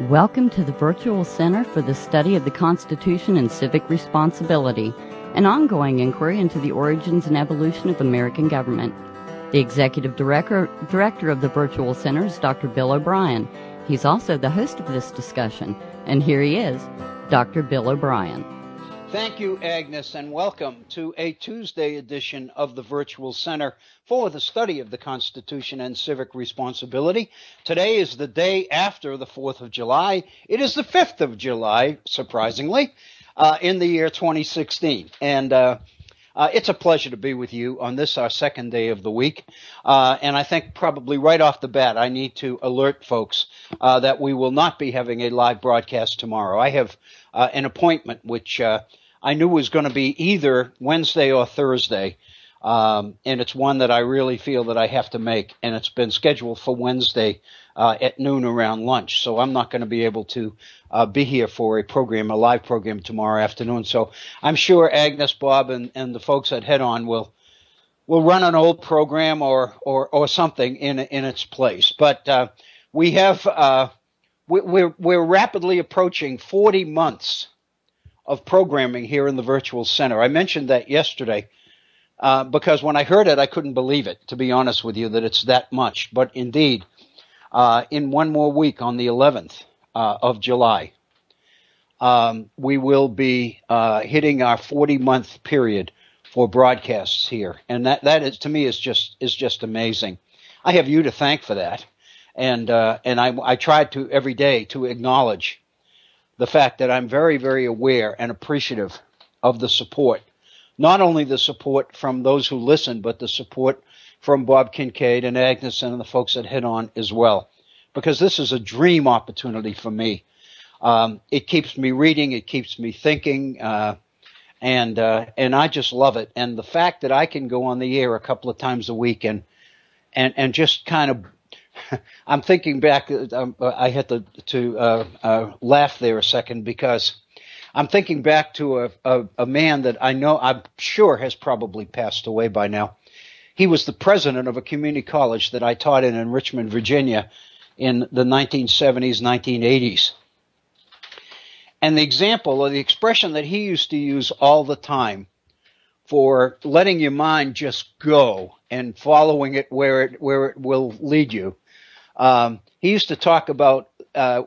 Welcome to the Virtual Center for the Study of the Constitution and Civic Responsibility, an ongoing inquiry into the origins and evolution of American government. The Executive Director of the Virtual Center is Dr. Bill O'Brien. He's also the host of this discussion, and here he is, Dr. Bill O'Brien. Thank you, Agnes, and welcome to a Tuesday edition of the Virtual Center for the Study of the Constitution and Civic Responsibility. Today is the day after the 4th of July. It is the 5th of July, surprisingly, in the year 2016. And it's a pleasure to be with you on this, our second day of the week. And I think probably right off the bat, I need to alert folks that we will not be having a live broadcast tomorrow. I have an appointment which I knew was going to be either Wednesday or Thursday, and it's one that I really feel that I have to make, and it's been scheduled for Wednesday at noon around lunch, so I'm not going to be able to be here for a live program tomorrow afternoon. So I'm sure Agnes, Bob, and the folks at Head On will run an old program or something in its place. But we have we're rapidly approaching 40 months of programming here in the Virtual Center. I mentioned that yesterday because when I heard it, I couldn't believe it, to be honest with you, that it's that much. But indeed, in one more week, on the 11th of July, we will be hitting our 40-month period for broadcasts here, and that is, to me, is just amazing. I have you to thank for that, and I try to every day to acknowledge the fact that I'm very, very aware and appreciative of the support, not only the support from those who listen, but the support from Bob Kincaid and Agnes and the folks at Head On as well, because this is a dream opportunity for me. It keeps me reading, it keeps me thinking, and I just love it. And the fact that I can go on the air a couple of times a week and just kind of, I'm thinking back. I had to laugh there a second because I'm thinking back to a man that I'm sure has probably passed away by now. He was the president of a community college that I taught in Richmond, Virginia, in the 1970s, 1980s. And the example or the expression that he used to use all the time for letting your mind just go and following it where it will lead you. He used to talk about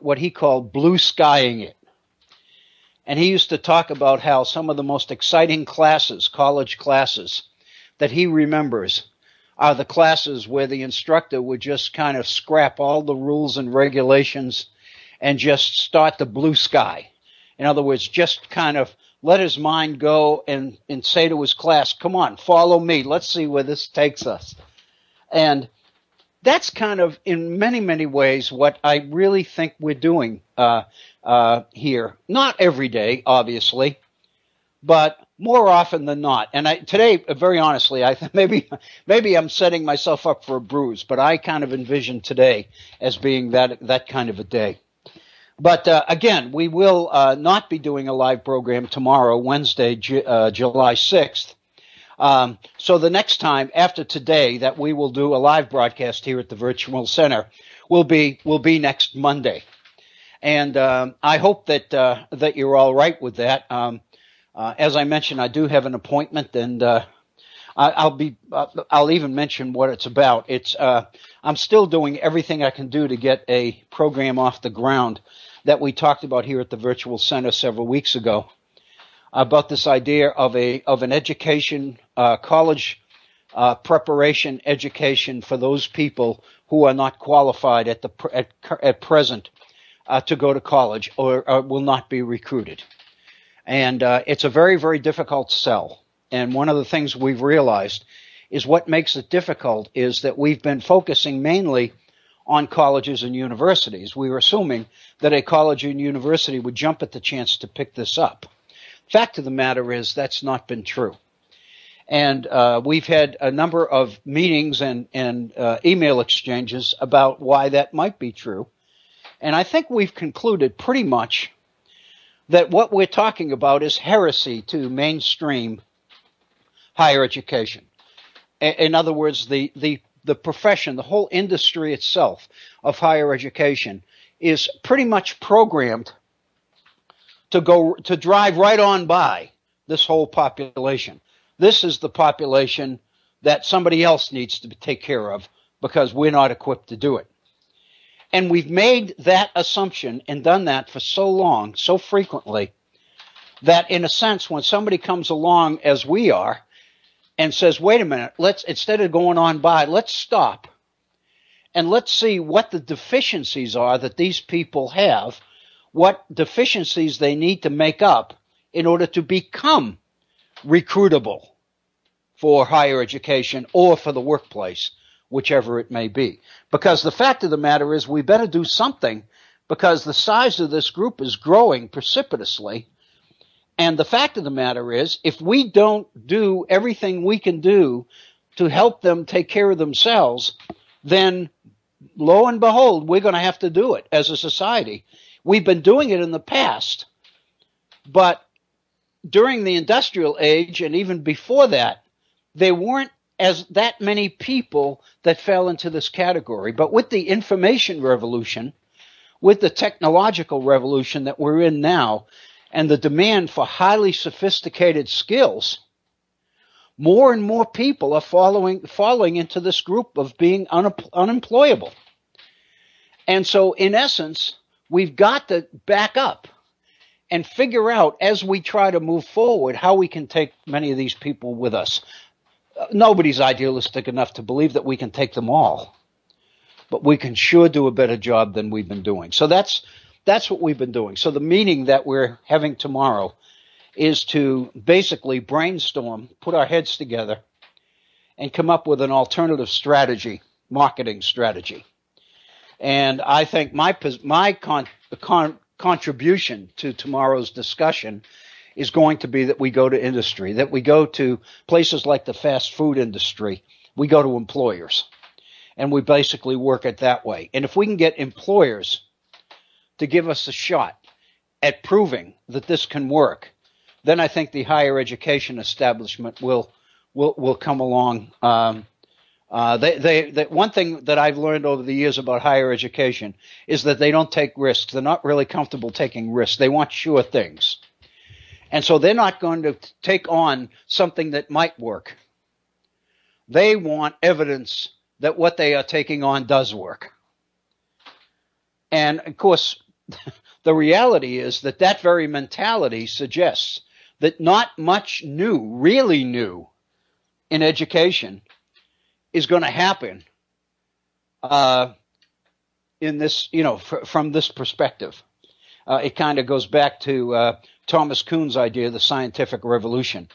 what he called blue skying it. And he used to talk about how some of the most exciting classes, college classes, that he remembers are the classes where the instructor would just kind of scrap all the rules and regulations and just start the blue sky. In other words, just kind of let his mind go and say to his class, come on, follow me. Let's see where this takes us. And that's kind of, in many, many ways, what I really think we're doing here. Not every day, obviously, but more often than not. And today, very honestly, I think maybe I'm setting myself up for a bruise, but I kind of envision today as being that kind of a day. But again, we will not be doing a live program tomorrow, Wednesday, July 6th. So the next time after today that we will do a live broadcast here at the Virtual Center will be next Monday. And I hope that you're all right with that. As I mentioned, I do have an appointment, and I'll even mention what it's about. I'm still doing everything I can do to get a program off the ground that we talked about here at the Virtual Center several weeks ago, about this idea of an education, college preparation education for those people who are not qualified at present to go to college or will not be recruited. And it's a very, very difficult sell. And one of the things we've realized is what makes it difficult is that we've been focusing mainly on colleges and universities. We were assuming that a college and university would jump at the chance to pick this up. Fact of the matter is that's not been true. And we've had a number of meetings and email exchanges about why that might be true. And I think we've concluded pretty much that what we're talking about is heresy to mainstream higher education. In other words, the profession, the whole industry itself of higher education is pretty much programmed to drive right on by this whole population. This is the population that somebody else needs to take care of because we're not equipped to do it. And we've made that assumption and done that for so long, so frequently, that in a sense, when somebody comes along as we are and says, wait a minute, instead of going on by, let's stop and let's see what the deficiencies are that these people have, what deficiencies they need to make up in order to become recruitable for higher education or for the workplace, whichever it may be. Because the fact of the matter is we better do something because the size of this group is growing precipitously. And the fact of the matter is if we don't do everything we can do to help them take care of themselves, then lo and behold, we're going to have to do it as a society. We've been doing it in the past, but during the industrial age and even before that, there weren't as that many people that fell into this category. But with the information revolution, with the technological revolution that we're in now, and the demand for highly sophisticated skills, more and more people are falling into this group of being unemployable. And so, in essence, we've got to back up and figure out as we try to move forward how we can take many of these people with us. Nobody's idealistic enough to believe that we can take them all, but we can sure do a better job than we've been doing. So that's what we've been doing. So the meeting that we're having tomorrow is to basically brainstorm, put our heads together, and come up with an alternative strategy, marketing strategy. And I think my contribution to tomorrow's discussion is going to be that we go to industry, that we go to places like the fast food industry. We go to employers, and we basically work it that way. And if we can get employers to give us a shot at proving that this can work, then I think the higher education establishment will come along. One thing that I've learned over the years about higher education is that they don't take risks. They're not really comfortable taking risks. They want sure things. And so they're not going to take on something that might work. They want evidence that what they are taking on does work. And, of course, the reality is that very mentality suggests that not much new, really new, in education is going to happen in this, from this perspective. It kind of goes back to Thomas Kuhn's idea, the scientific revolution.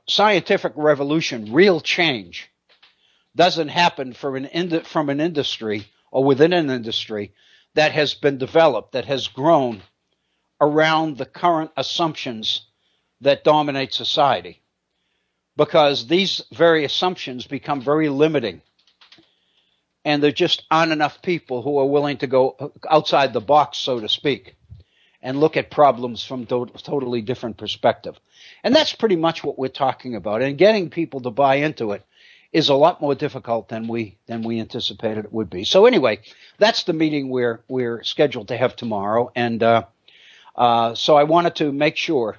Scientific revolution, real change, doesn't happen from an industry or within an industry that has been developed, that has grown around the current assumptions that dominate society. Because these very assumptions become very limiting. And there just aren't enough people who are willing to go outside the box, so to speak, and look at problems from totally different perspective. And that's pretty much what we're talking about. And getting people to buy into it is a lot more difficult than we anticipated it would be. So anyway, that's the meeting we're scheduled to have tomorrow. And so I wanted to make sure.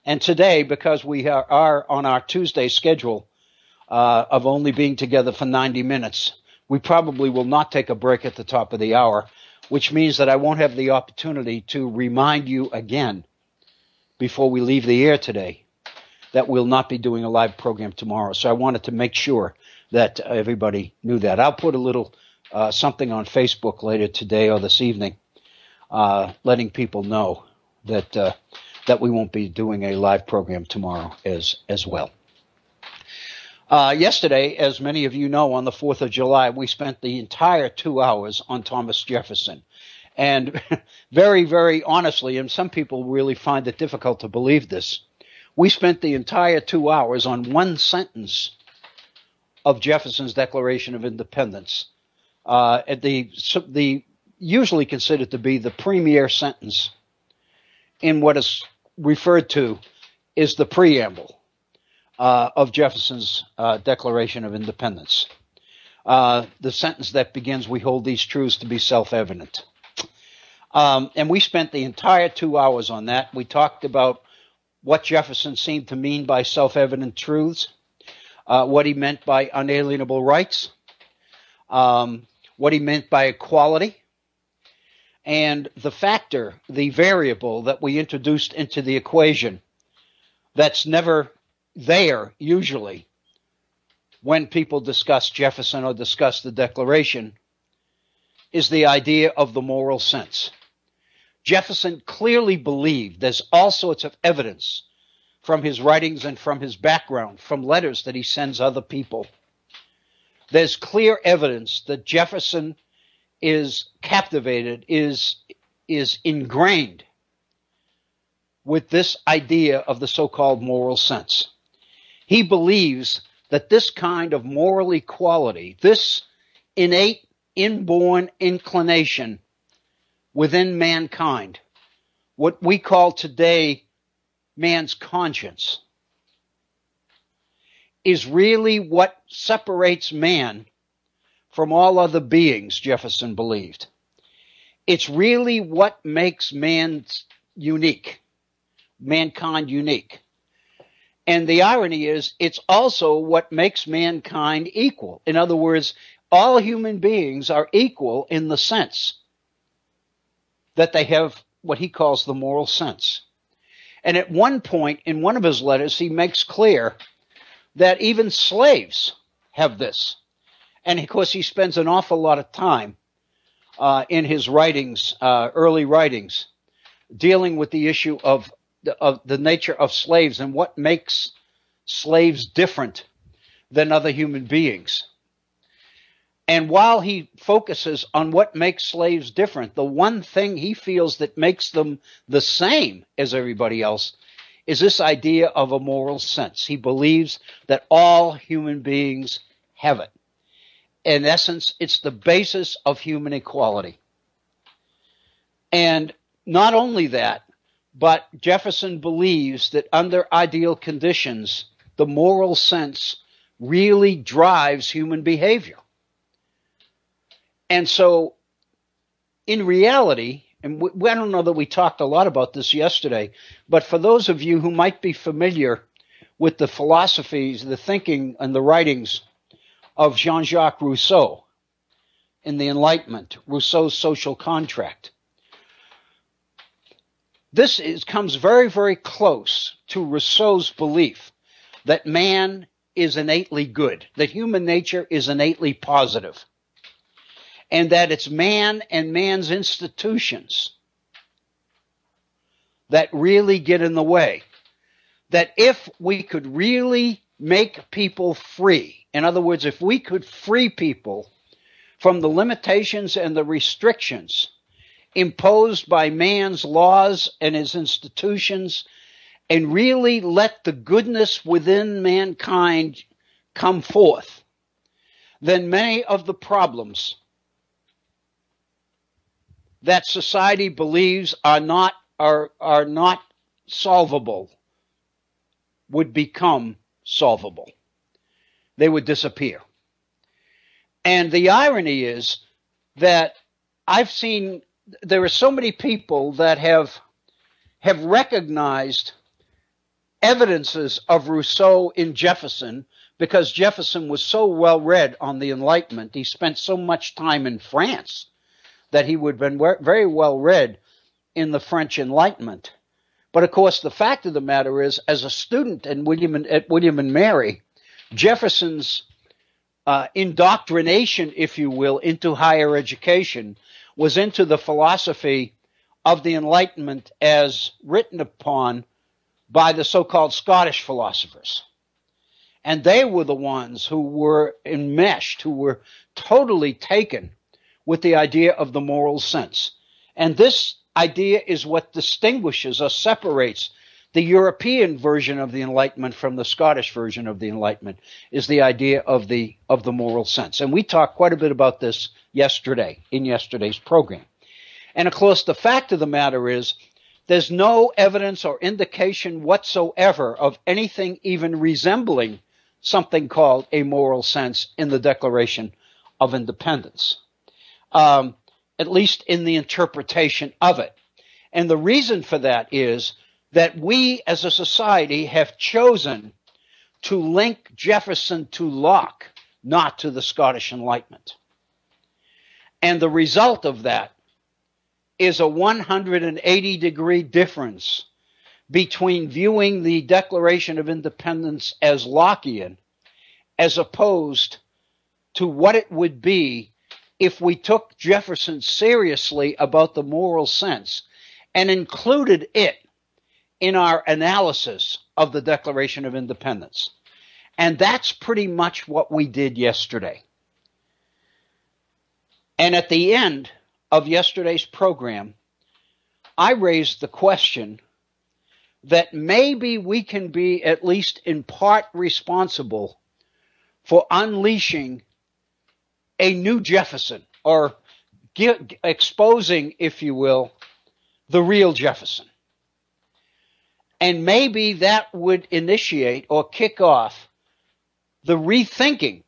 And today, because we are on our Tuesday schedule of only being together for 90 minutes, we probably will not take a break at the top of the hour, which means that I won't have the opportunity to remind you again before we leave the air today that we'll not be doing a live program tomorrow. So I wanted to make sure that everybody knew that. I'll put a little something on Facebook later today or this evening, letting people know that we won't be doing a live program tomorrow as well. Yesterday, as many of you know, on the 4th of July, we spent the entire 2 hours on Thomas Jefferson. And very, very honestly, and some people really find it difficult to believe this, we spent the entire 2 hours on one sentence of Jefferson's Declaration of Independence, the usually considered to be the premier sentence in what is referred to is the preamble of Jefferson's Declaration of Independence. The sentence that begins, "We hold these truths to be self-evident." And we spent the entire 2 hours on that. We talked about what Jefferson seemed to mean by self-evident truths, what he meant by unalienable rights, what he meant by equality, and the variable that we introduced into the equation that's never there usually when people discuss Jefferson or discuss the Declaration is the idea of the moral sense. Jefferson clearly believed, there's all sorts of evidence from his writings and from his background, from letters that he sends other people. There's clear evidence that Jefferson is captivated, is ingrained with this idea of the so-called moral sense. He believes that this kind of moral equality, this innate, inborn inclination within mankind, what we call today man's conscience, is really what separates man from all other beings, Jefferson believed. It's really what makes mankind unique. And the irony is, it's also what makes mankind equal. In other words, all human beings are equal in the sense that they have what he calls the moral sense. And at one point in one of his letters, he makes clear that even slaves have this. And of course, he spends an awful lot of time in his writings, early writings, dealing with the issue of the nature of slaves and what makes slaves different than other human beings. And while he focuses on what makes slaves different, the one thing he feels that makes them the same as everybody else is this idea of a moral sense. He believes that all human beings have it. In essence, it's the basis of human equality. And not only that, but Jefferson believes that under ideal conditions, the moral sense really drives human behavior. And so, in reality, and I don't know that we talked a lot about this yesterday, but for those of you who might be familiar with the philosophies, the thinking, and the writings of Jean-Jacques Rousseau in the Enlightenment, Rousseau's Social Contract, this comes very, very close to Rousseau's belief that man is innately good, that human nature is innately positive, and that it's man and man's institutions that really get in the way. That if we could really make people free, in other words, if we could free people from the limitations and the restrictions imposed by man's laws and his institutions, and really let the goodness within mankind come forth, then many of the problems that society believes are not solvable would become solvable. They would disappear. And the irony is that I've seen there are so many people that have recognized evidences of Rousseau in Jefferson, because Jefferson was so well read on the Enlightenment. He spent so much time in France that he would have been very well read in the French Enlightenment. But of course, the fact of the matter is, as a student at William and Mary, Jefferson's indoctrination, if you will, into higher education was into the philosophy of the Enlightenment as written upon by the so-called Scottish philosophers. And they were the ones who were enmeshed, who were totally taken with the idea of the moral sense. And this idea is what distinguishes or separates the European version of the Enlightenment from the Scottish version of the Enlightenment, is the idea of the moral sense. And we talked quite a bit about this yesterday, in yesterday's program. And of course, the fact of the matter is, there's no evidence or indication whatsoever of anything even resembling something called a moral sense in the Declaration of Independence. at least in the interpretation of it. And the reason for that is that we as a society have chosen to link Jefferson to Locke, not to the Scottish Enlightenment. And the result of that is a 180-degree difference between viewing the Declaration of Independence as Lockean as opposed to what it would be if we took Jefferson seriously about the moral sense and included it in our analysis of the Declaration of Independence. And that's pretty much what we did yesterday. And at the end of yesterday's program, I raised the question that maybe we can be at least in part responsible for unleashing a new Jefferson, or exposing, if you will, the real Jefferson. And maybe that would initiate or kick off the rethinking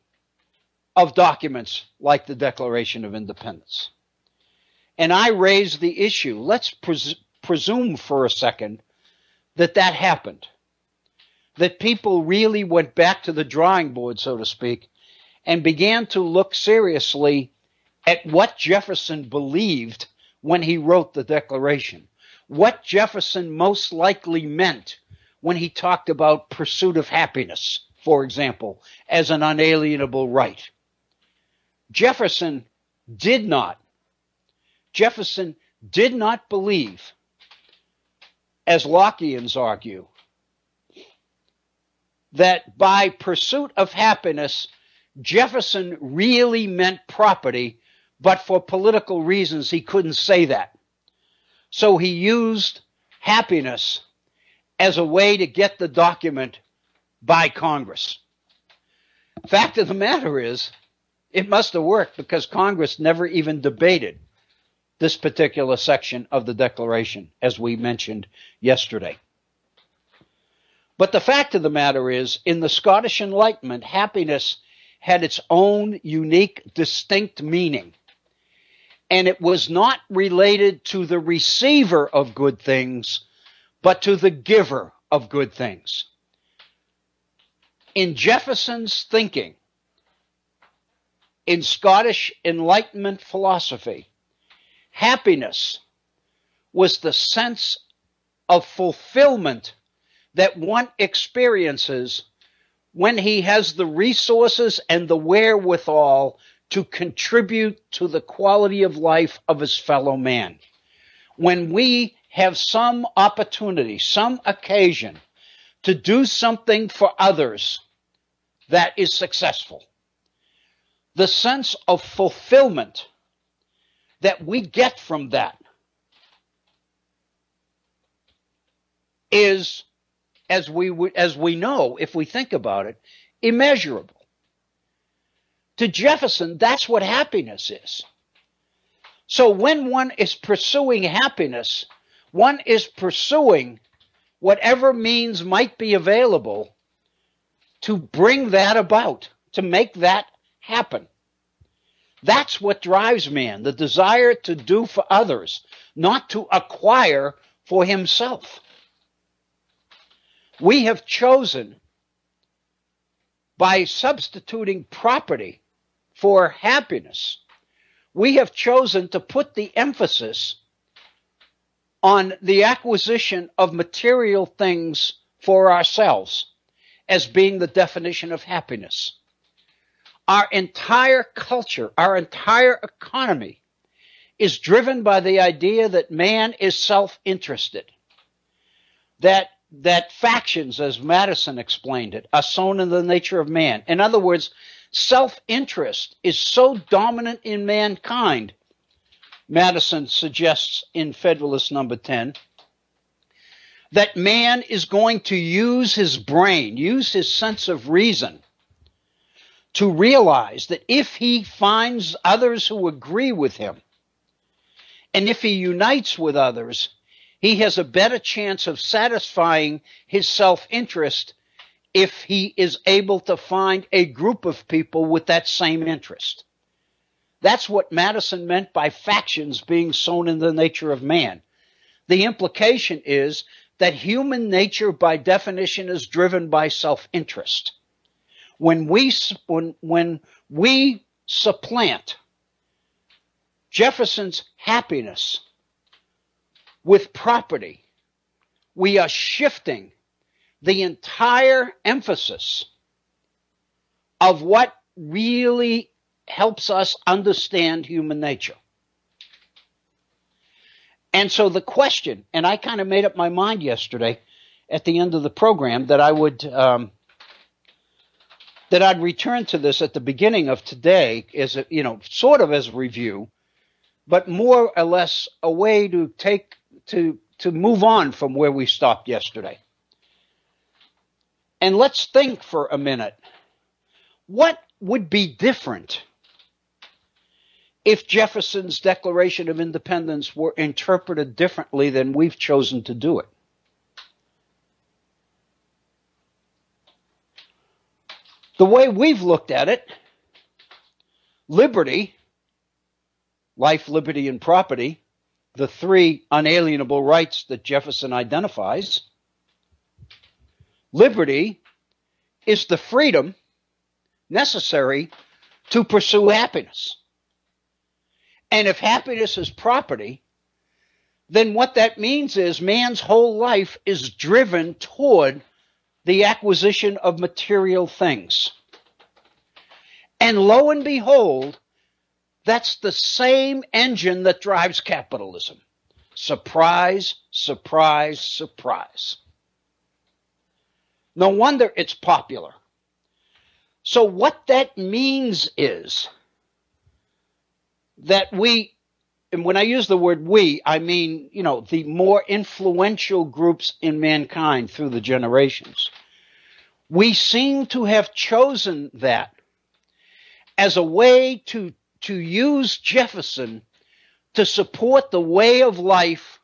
of documents like the Declaration of Independence. And I raised the issue, let's presume for a second that happened, that people really went back to the drawing board, so to speak, and began to look seriously at what Jefferson believed when he wrote the Declaration, what Jefferson most likely meant when he talked about pursuit of happiness, for example, as an unalienable right. Jefferson did not believe, as Lockeans argue, that by pursuit of happiness, Jefferson really meant property, but for political reasons he couldn't say that. So he used happiness as a way to get the document by Congress. Fact of the matter is, it must have worked because Congress never even debated this particular section of the Declaration, as we mentioned yesterday. But the fact of the matter is, in the Scottish Enlightenment, happiness had its own unique, distinct meaning. And it was not related to the receiver of good things, but to the giver of good things. In Jefferson's thinking, in Scottish Enlightenment philosophy, happiness was the sense of fulfillment that one experiences when he has the resources and the wherewithal to contribute to the quality of life of his fellow man. When we have some opportunity, some occasion to do something for others that is successful, the sense of fulfillment that we get from that is, as we know, if we think about it, immeasurable. To Jefferson, that's what happiness is. So when one is pursuing happiness, one is pursuing whatever means might be available to bring that about, to make that happen. That's what drives man, the desire to do for others, not to acquire for himself. We have chosen, by substituting property for happiness, we have chosen to put the emphasis on the acquisition of material things for ourselves as being the definition of happiness. Our entire culture, our entire economy is driven by the idea that man is self-interested, that factions, as Madison explained it, are sown in the nature of man. In other words, self-interest is so dominant in mankind, Madison suggests in Federalist Number 10, that man is going to use his brain, use his sense of reason, to realize that if he finds others who agree with him, and if he unites with others, he has a better chance of satisfying his self-interest if he is able to find a group of people with that same interest. That's what Madison meant by factions being sown in the nature of man. The implication is that human nature, by definition, is driven by self-interest. When we supplant Jefferson's happiness with property, we are shifting the entire emphasis of what really helps us understand human nature. And so the question, and I kind of made up my mind yesterday at the end of the program that I would that I'd return to this at the beginning of today as a, sort of as a review, but more or less a way to to move on from where we stopped yesterday. And let's think for a minute. What would be different if Jefferson's Declaration of Independence were interpreted differently than we've chosen to do it? The way we've looked at it, liberty, life, liberty, and property, the three unalienable rights that Jefferson identifies, liberty is the freedom necessary to pursue happiness. And if happiness is property, then what that means is man's whole life is driven toward the acquisition of material things. And lo and behold, that's the same engine that drives capitalism. Surprise, surprise, surprise. No wonder it's popular. So what that means is that we, and when I use the word we, I mean, the more influential groups in mankind through the generations, we seem to have chosen that as a way to use Jefferson to support the way of life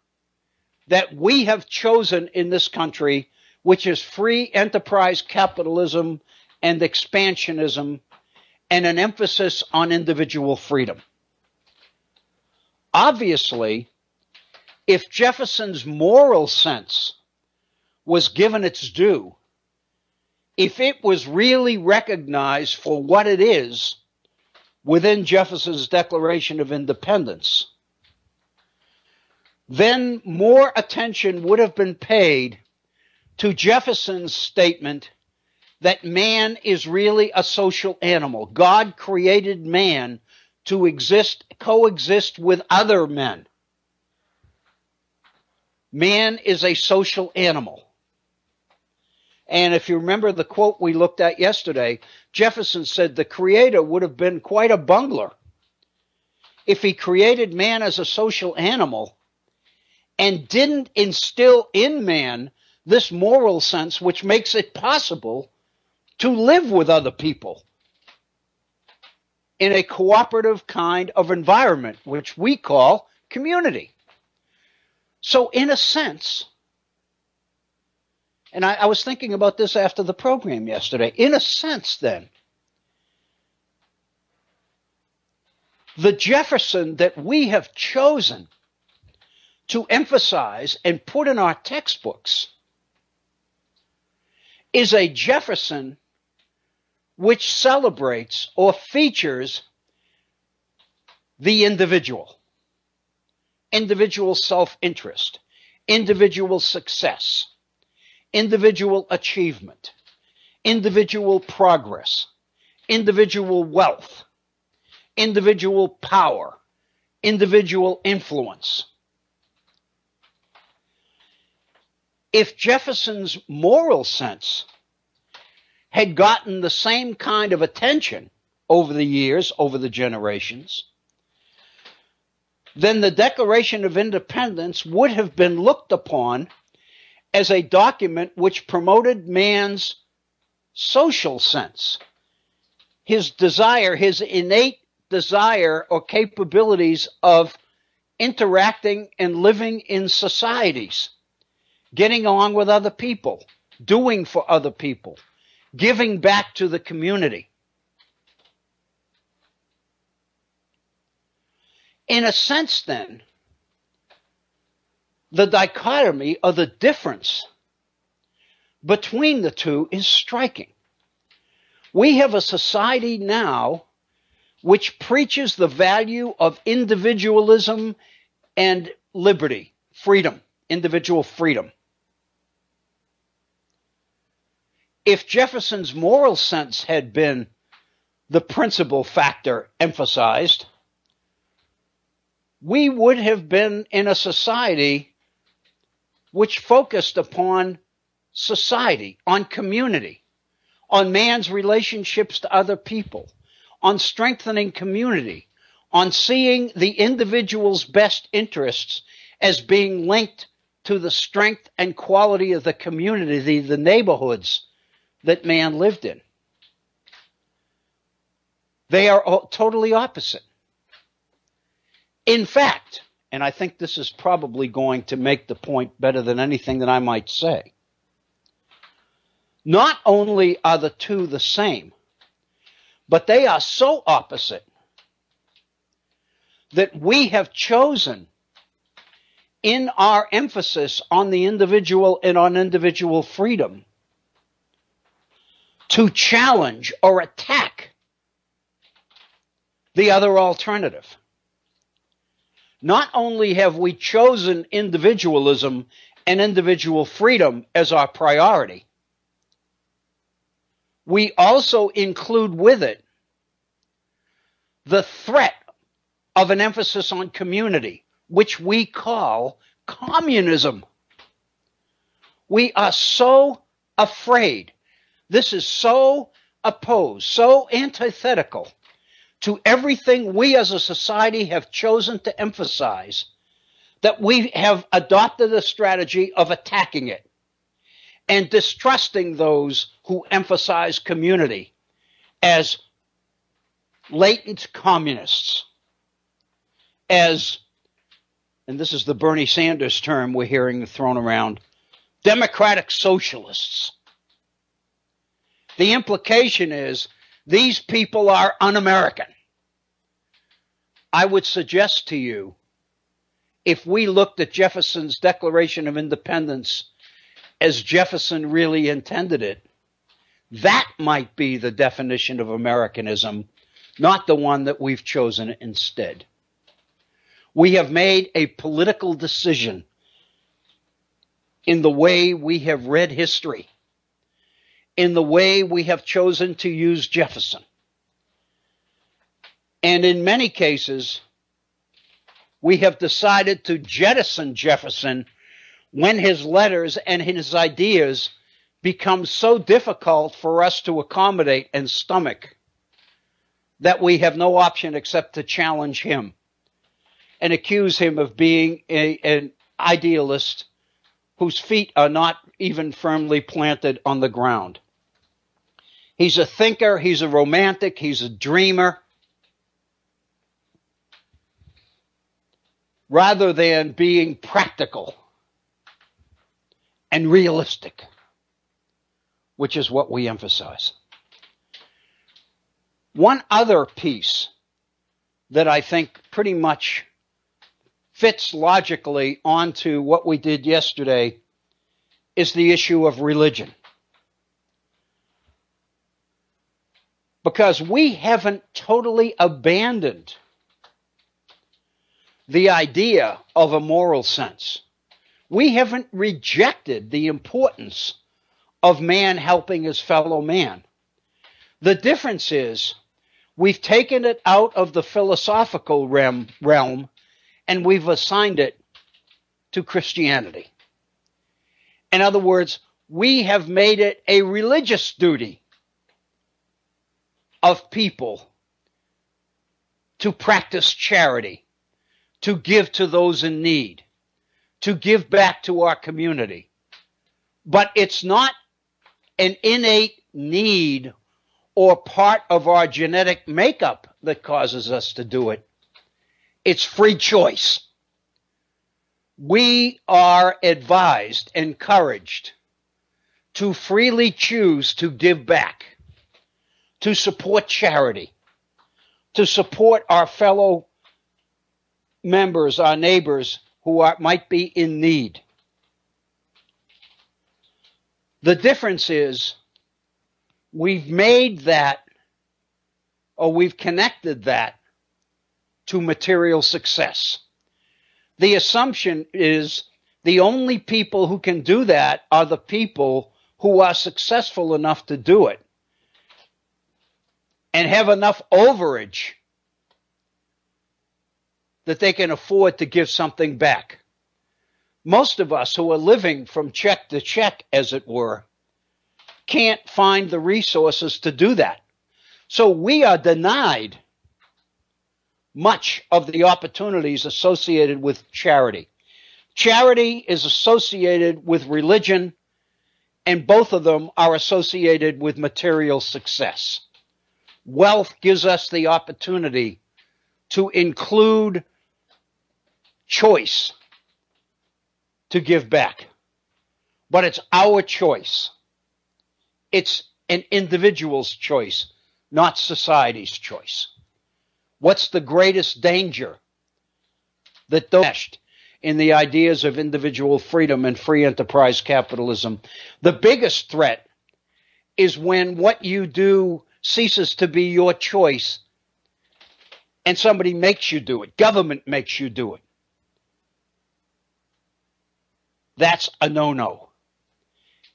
that we have chosen in this country, which is free enterprise capitalism and expansionism and an emphasis on individual freedom. Obviously, if Jefferson's moral sense was given its due, if it was really recognized for what it is within Jefferson's Declaration of Independence, then more attention would have been paid to Jefferson's statement that man is really a social animal. God created man to coexist with other men. Man is a social animal. And if you remember the quote we looked at yesterday, Jefferson said the Creator would have been quite a bungler if he created man as a social animal and didn't instill in man this moral sense which makes it possible to live with other people in a cooperative kind of environment, which we call community. So in a sense, and I was thinking about this after the program yesterday, in a sense then, the Jefferson that we have chosen to emphasize and put in our textbooks is a Jefferson which celebrates or features the individual self-interest, individual success, individual achievement, individual progress, individual wealth, individual power, individual influence. If Jefferson's moral sense had gotten the same kind of attention over the years, over the generations, then the Declaration of Independence would have been looked upon as a document which promoted man's social sense, his desire, his innate desire or capabilities of interacting and living in societies, getting along with other people, doing for other people, giving back to the community. In a sense, then, the dichotomy or the difference between the two is striking. We have a society now which preaches the value of individualism and liberty, freedom, individual freedom. If Jefferson's moral sense had been the principal factor emphasized, we would have been in a society which focused upon society, on community, on man's relationships to other people, on strengthening community, on seeing the individual's best interests as being linked to the strength and quality of the community, the neighborhoods that man lived in. They are totally opposite. In fact, and I think this is probably going to make the point better than anything that I might say, not only are the two the same, but they are so opposite that we have chosen in our emphasis on the individual and on individual freedom to challenge or attack the other alternative. Not only have we chosen individualism and individual freedom as our priority, we also include with it the threat of an emphasis on community, which we call communism. We are so afraid. This is so opposed, so antithetical to everything we as a society have chosen to emphasize that we have adopted a strategy of attacking it and distrusting those who emphasize community as latent communists, as, and this is the Bernie Sanders term we're hearing thrown around, democratic socialists. The implication is these people are un-American. I would suggest to you, if we looked at Jefferson's Declaration of Independence as Jefferson really intended it, that might be the definition of Americanism, not the one that we've chosen instead. We have made a political decision in the way we have read history, in the way we have chosen to use Jefferson. And in many cases, we have decided to jettison Jefferson when his letters and his ideas become so difficult for us to accommodate and stomach that we have no option except to challenge him and accuse him of being an idealist whose feet are not even firmly planted on the ground. He's a thinker, he's a romantic, he's a dreamer, rather than being practical and realistic, which is what we emphasize. One other piece that I think pretty much fits logically onto what we did yesterday is the issue of religion. Because we haven't totally abandoned the idea of a moral sense. We haven't rejected the importance of man helping his fellow man. The difference is we've taken it out of the philosophical realm and we've assigned it to Christianity. In other words, we have made it a religious duty of people to practice charity, to give to those in need, to give back to our community. But it's not an innate need or part of our genetic makeup that causes us to do it. It's free choice. We are advised, encouraged to freely choose to give back, to support charity, to support our fellow members, our neighbors who might be in need. The difference is we've made that, or we've connected that to material success. The assumption is the only people who can do that are the people who are successful enough to do it and have enough overage that they can afford to give something back. Most of us who are living from check to check, as it were, can't find the resources to do that. So we are denied much of the opportunities associated with charity. Charity is associated with religion, and both of them are associated with material success. Wealth gives us the opportunity to include choice to give back. But it's our choice. It's an individual's choice, not society's choice. What's the greatest danger that meshed in the ideas of individual freedom and free enterprise capitalism? The biggest threat is when what you do ceases to be your choice and somebody makes you do it. Government makes you do it. That's a no-no.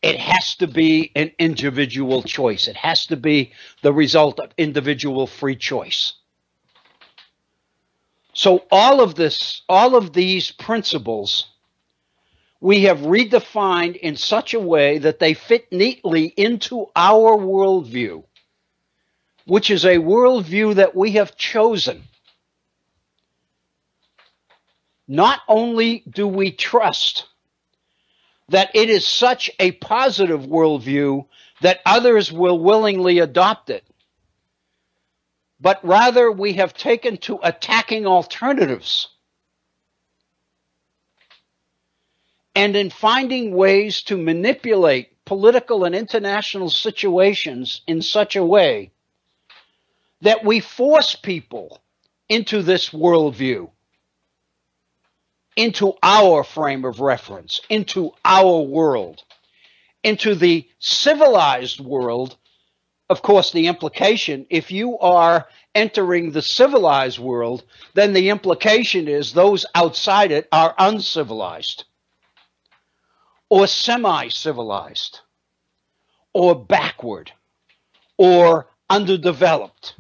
It has to be an individual choice. It has to be the result of individual free choice. So all of these principles we have redefined in such a way that they fit neatly into our worldview, which is a worldview that we have chosen. Not only do we trust that it is such a positive worldview that others will willingly adopt it, but rather we have taken to attacking alternatives and in finding ways to manipulate political and international situations in such a way that we force people into this worldview, into our frame of reference, into our world, into the civilized world. Of course, the implication, if you are entering the civilized world, then the implication is those outside it are uncivilized, or semi-civilized, or backward, or underdeveloped.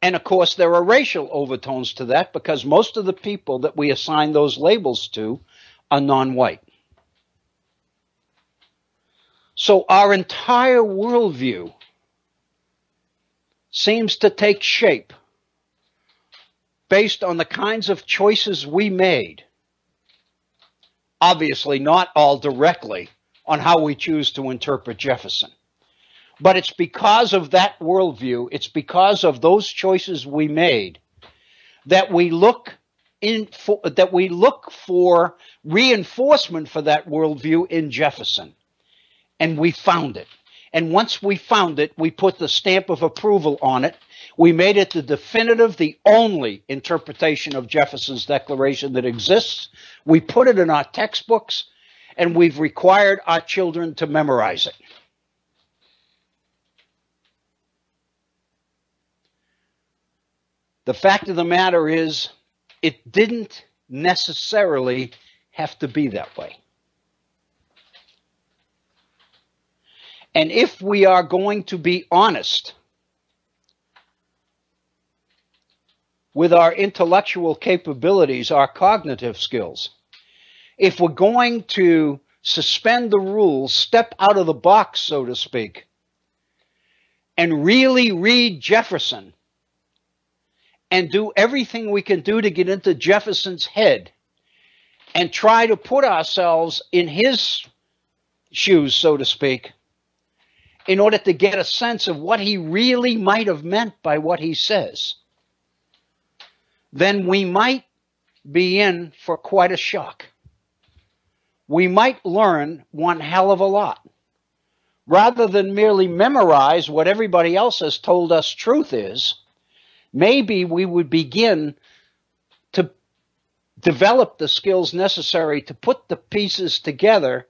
And of course, there are racial overtones to that because most of the people that we assign those labels to are non-white. So our entire worldview seems to take shape based on the kinds of choices we made. Obviously, not all directly on how we choose to interpret Jefferson. But it's because of that worldview, it's because of those choices we made that we look for reinforcement for that worldview in Jefferson. And we found it. And once we found it, we put the stamp of approval on it. We made it the definitive, the only interpretation of Jefferson's Declaration that exists. We put it in our textbooks, and we've required our children to memorize it. The fact of the matter is, it didn't necessarily have to be that way. And if we are going to be honest with our intellectual capabilities, our cognitive skills, if we're going to suspend the rules, step out of the box, so to speak, and really read Jefferson and do everything we can do to get into Jefferson's head and try to put ourselves in his shoes, so to speak, in order to get a sense of what he really might have meant by what he says, then we might be in for quite a shock. We might learn one hell of a lot. Rather than merely memorize what everybody else has told us truth is, maybe we would begin to develop the skills necessary to put the pieces together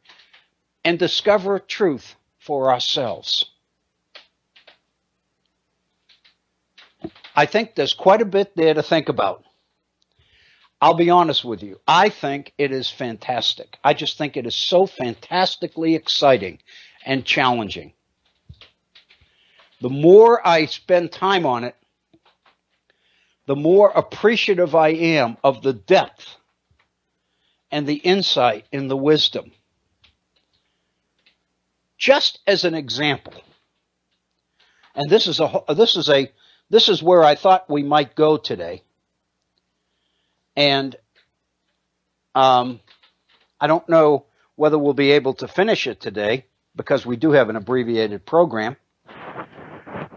and discover truth for ourselves. I think there's quite a bit there to think about. I'll be honest with you. I think it is fantastic. I just think it is so fantastically exciting and challenging. The more I spend time on it, the more appreciative I am of the depth and the insight in the wisdom. Just as an example, and this is where I thought we might go today. And I don't know whether we'll be able to finish it today because we do have an abbreviated program.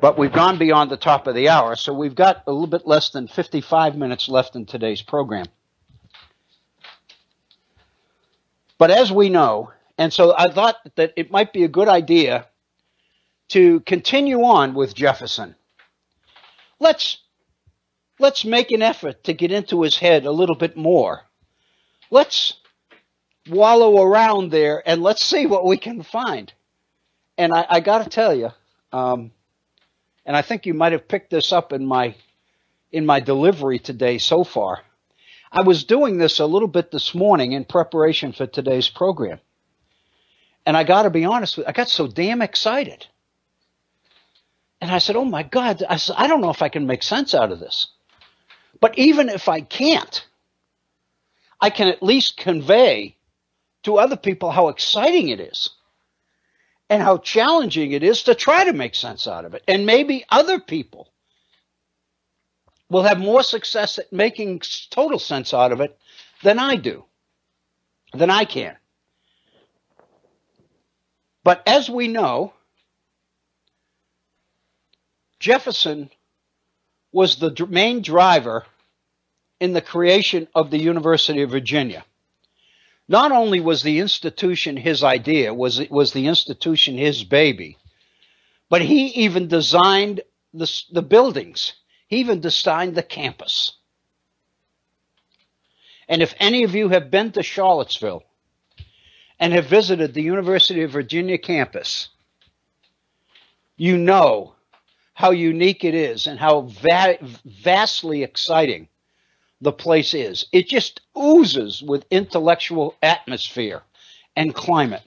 But we've gone beyond the top of the hour, so we've got a little bit less than 55 minutes left in today's program. But as we know, and so I thought that it might be a good idea to continue on with Jefferson. Let's make an effort to get into his head a little bit more. Let's wallow around there and let's see what we can find. And I got to tell you, and I think you might have picked this up in my delivery today so far. I was doing this a little bit this morning in preparation for today's program. And I got to be honest with you, I got so damn excited. And I said, oh my God, I don't know if I can make sense out of this. But even if I can't, I can at least convey to other people how exciting it is and how challenging it is to try to make sense out of it. And maybe other people will have more success at making total sense out of it than I do, than I can. But as we know, Jefferson was the main driver in the creation of the University of Virginia. Not only was the institution his idea, was the institution his baby, but he even designed the buildings. He even designed the campus. And if any of you have been to Charlottesville and have visited the University of Virginia campus, you know how unique it is and how vastly exciting the place is. It just oozes with intellectual atmosphere and climate.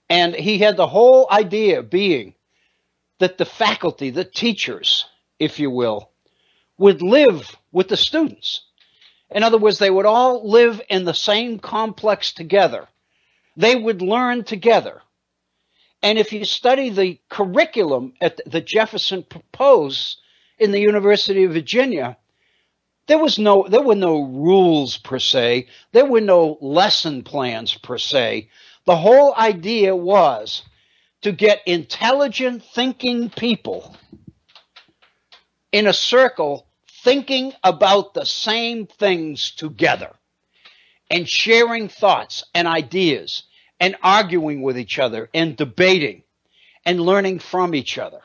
And he had the whole idea being that the faculty, the teachers, if you will, would live with the students. In other words, they would all live in the same complex together. They would learn together. And if you study the curriculum that Jefferson proposed in the University of Virginia, there were no rules per se. There were no lesson plans per se. The whole idea was to get intelligent thinking people in a circle thinking about the same things together and sharing thoughts and ideas and arguing with each other and debating and learning from each other.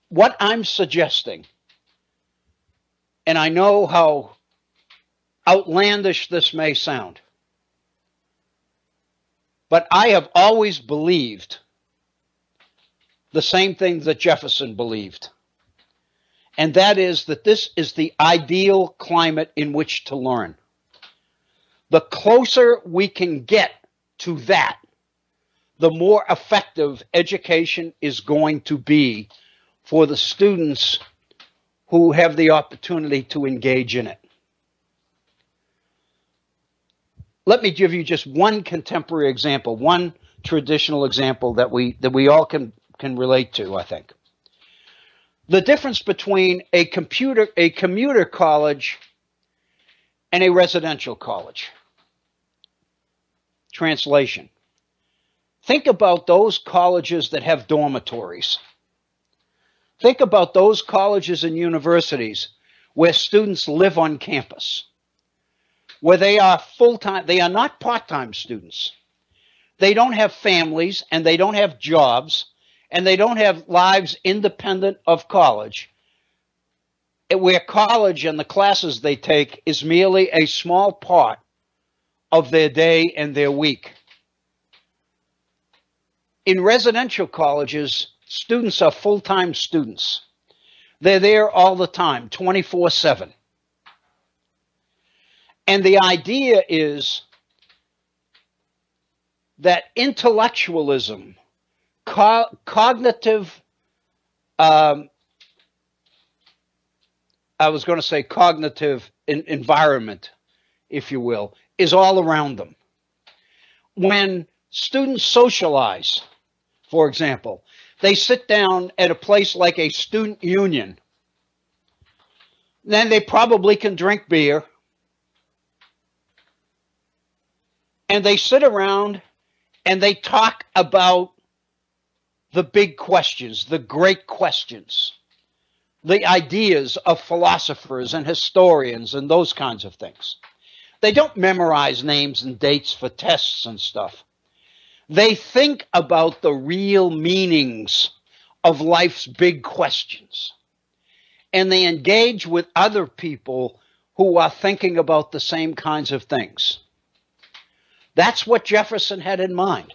What I'm suggesting, and I know how outlandish this may sound, but I have always believed the same thing that Jefferson believed. And that is that this is the ideal climate in which to learn. The closer we can get to that, the more effective education is going to be for the students who have the opportunity to engage in it. Let me give you just one contemporary example, one traditional example that we all can relate to, I think. The difference between a commuter college and a residential college. Translation. Think about those colleges that have dormitories. Think about those colleges and universities where students live on campus, where they are full-time. They are not part-time students. They don't have families and they don't have jobs and they don't have lives independent of college, where college and the classes they take is merely a small part of their day and their week. In residential colleges, students are full-time students. They're there all the time, 24/7. And the idea is that intellectualism, cognitive, cognitive environment, if you will, is all around them. When students socialize, for example, they sit down at a place like a student union. Then they probably can drink beer. And they sit around and they talk about the big questions, the great questions, the ideas of philosophers and historians and those kinds of things. They don't memorize names and dates for tests and stuff. They think about the real meanings of life's big questions. And they engage with other people who are thinking about the same kinds of things. That's what Jefferson had in mind.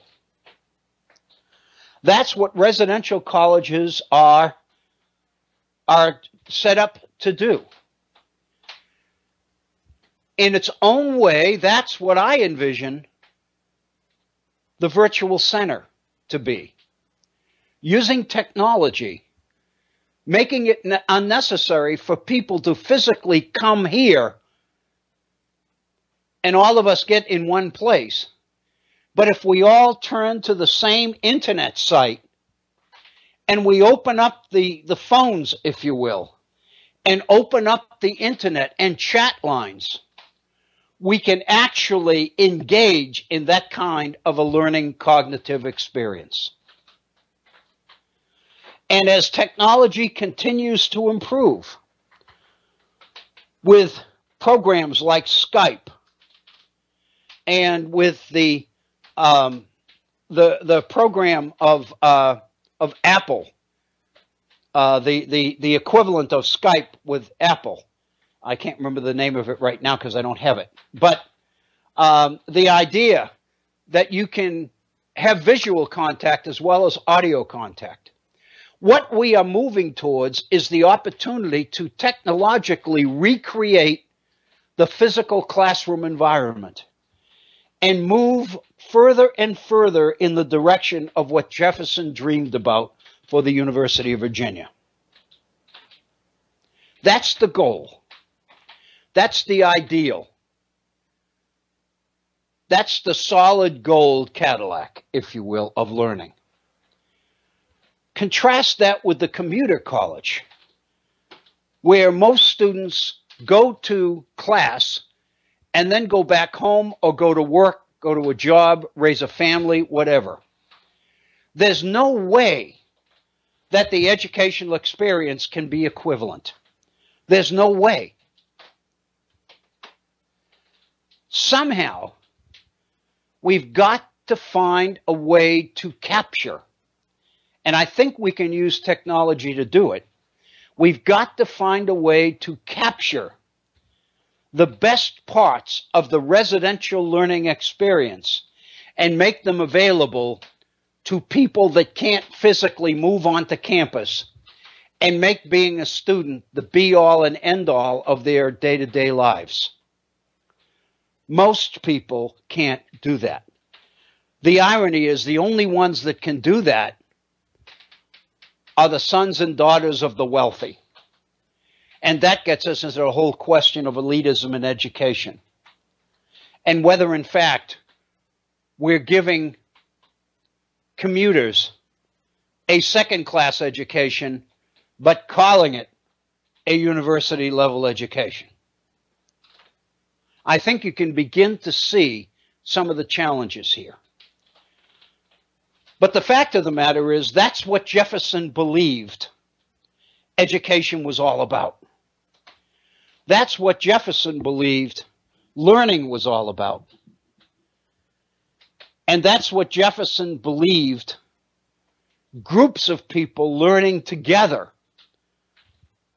That's what residential colleges are set up to do. In its own way, that's what I envision the virtual center to be. Using technology, making it unnecessary for people to physically come here and all of us get in one place. But if we all turn to the same internet site and we open up the phones, if you will, and open up the internet and chat lines, we can actually engage in that kind of a learning cognitive experience. And as technology continues to improve with programs like Skype and with the program of Apple, the equivalent of Skype with Apple. I can't remember the name of it right now because I don't have it. But the idea that you can have visual contact as well as audio contact. What we are moving towards is the opportunity to technologically recreate the physical classroom environment and move further and further in the direction of what Jefferson dreamed about for the University of Virginia. That's the goal. That's the ideal. That's the solid gold Cadillac, if you will, of learning. Contrast that with the commuter college, where most students go to class and then go back home or go to work, go to a job, raise a family, whatever. There's no way that the educational experience can be equivalent. There's no way. Somehow, we've got to find a way to capture, and I think we can use technology to do it. We've got to find a way to capture the best parts of the residential learning experience and make them available to people that can't physically move onto campus and make being a student the be-all and end-all of their day-to-day lives. Most people can't do that. The irony is the only ones that can do that are the sons and daughters of the wealthy. And that gets us into the whole question of elitism in education. And whether, in fact, we're giving commuters a second-class education, but calling it a university-level education. I think you can begin to see some of the challenges here. But the fact of the matter is, that's what Jefferson believed education was all about. That's what Jefferson believed learning was all about. And that's what Jefferson believed groups of people learning together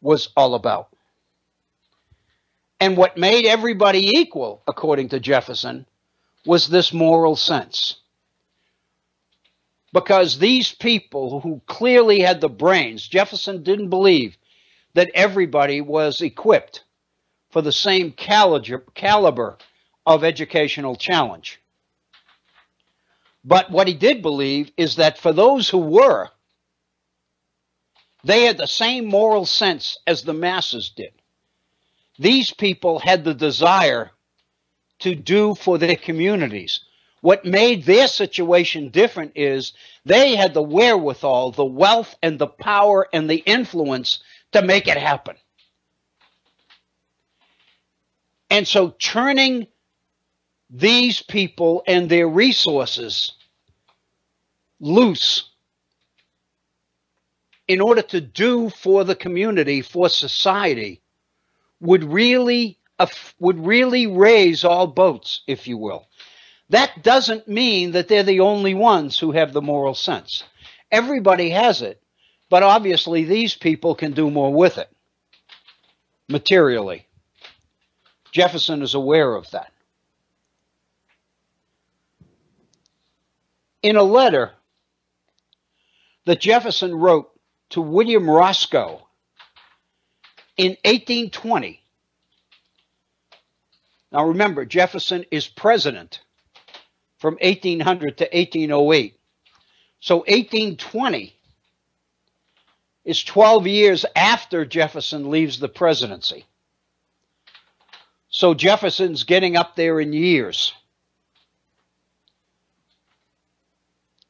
was all about. And what made everybody equal, according to Jefferson, was this moral sense. Because these people who clearly had the brains, Jefferson didn't believe that everybody was equipped for the same caliber of educational challenge. But what he did believe is that for those who were, they had the same moral sense as the masses did. These people had the desire to do for their communities. What made their situation different is they had the wherewithal, the wealth, and the power and the influence to make it happen. And so turning these people and their resources loose in order to do for the community, for society, would really raise all boats, if you will. That doesn't mean that they're the only ones who have the moral sense. Everybody has it, but obviously these people can do more with it, materially. Jefferson is aware of that. In a letter that Jefferson wrote to William Roscoe in 1820, now remember, Jefferson is president from 1800 to 1808. So 1820 is 12 years after Jefferson leaves the presidency. So Jefferson's getting up there in years.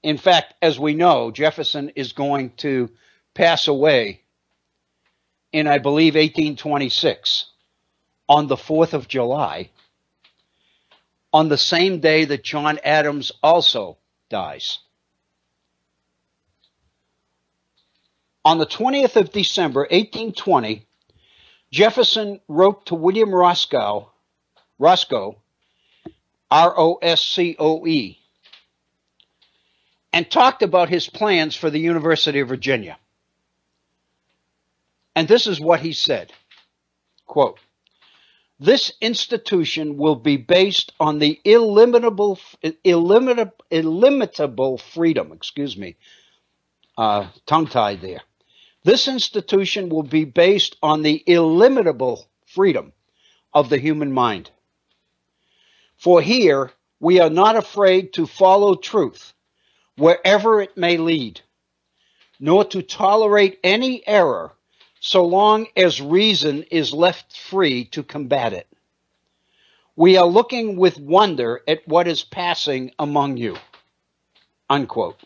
In fact, as we know, Jefferson is going to pass away in, I believe, 1826 on the 4th of July, on the same day that John Adams also dies. On the 20th of December, 1820, Jefferson wrote to William Roscoe, R-O-S-C-O-E, and talked about his plans for the University of Virginia. And this is what he said, quote, "This institution will be based on the illimitable freedom," tongue-tied there. "This institution will be based on the illimitable freedom of the human mind. For here we are not afraid to follow truth wherever it may lead, nor to tolerate any error so long as reason is left free to combat it. We are looking with wonder at what is passing among you." Unquote.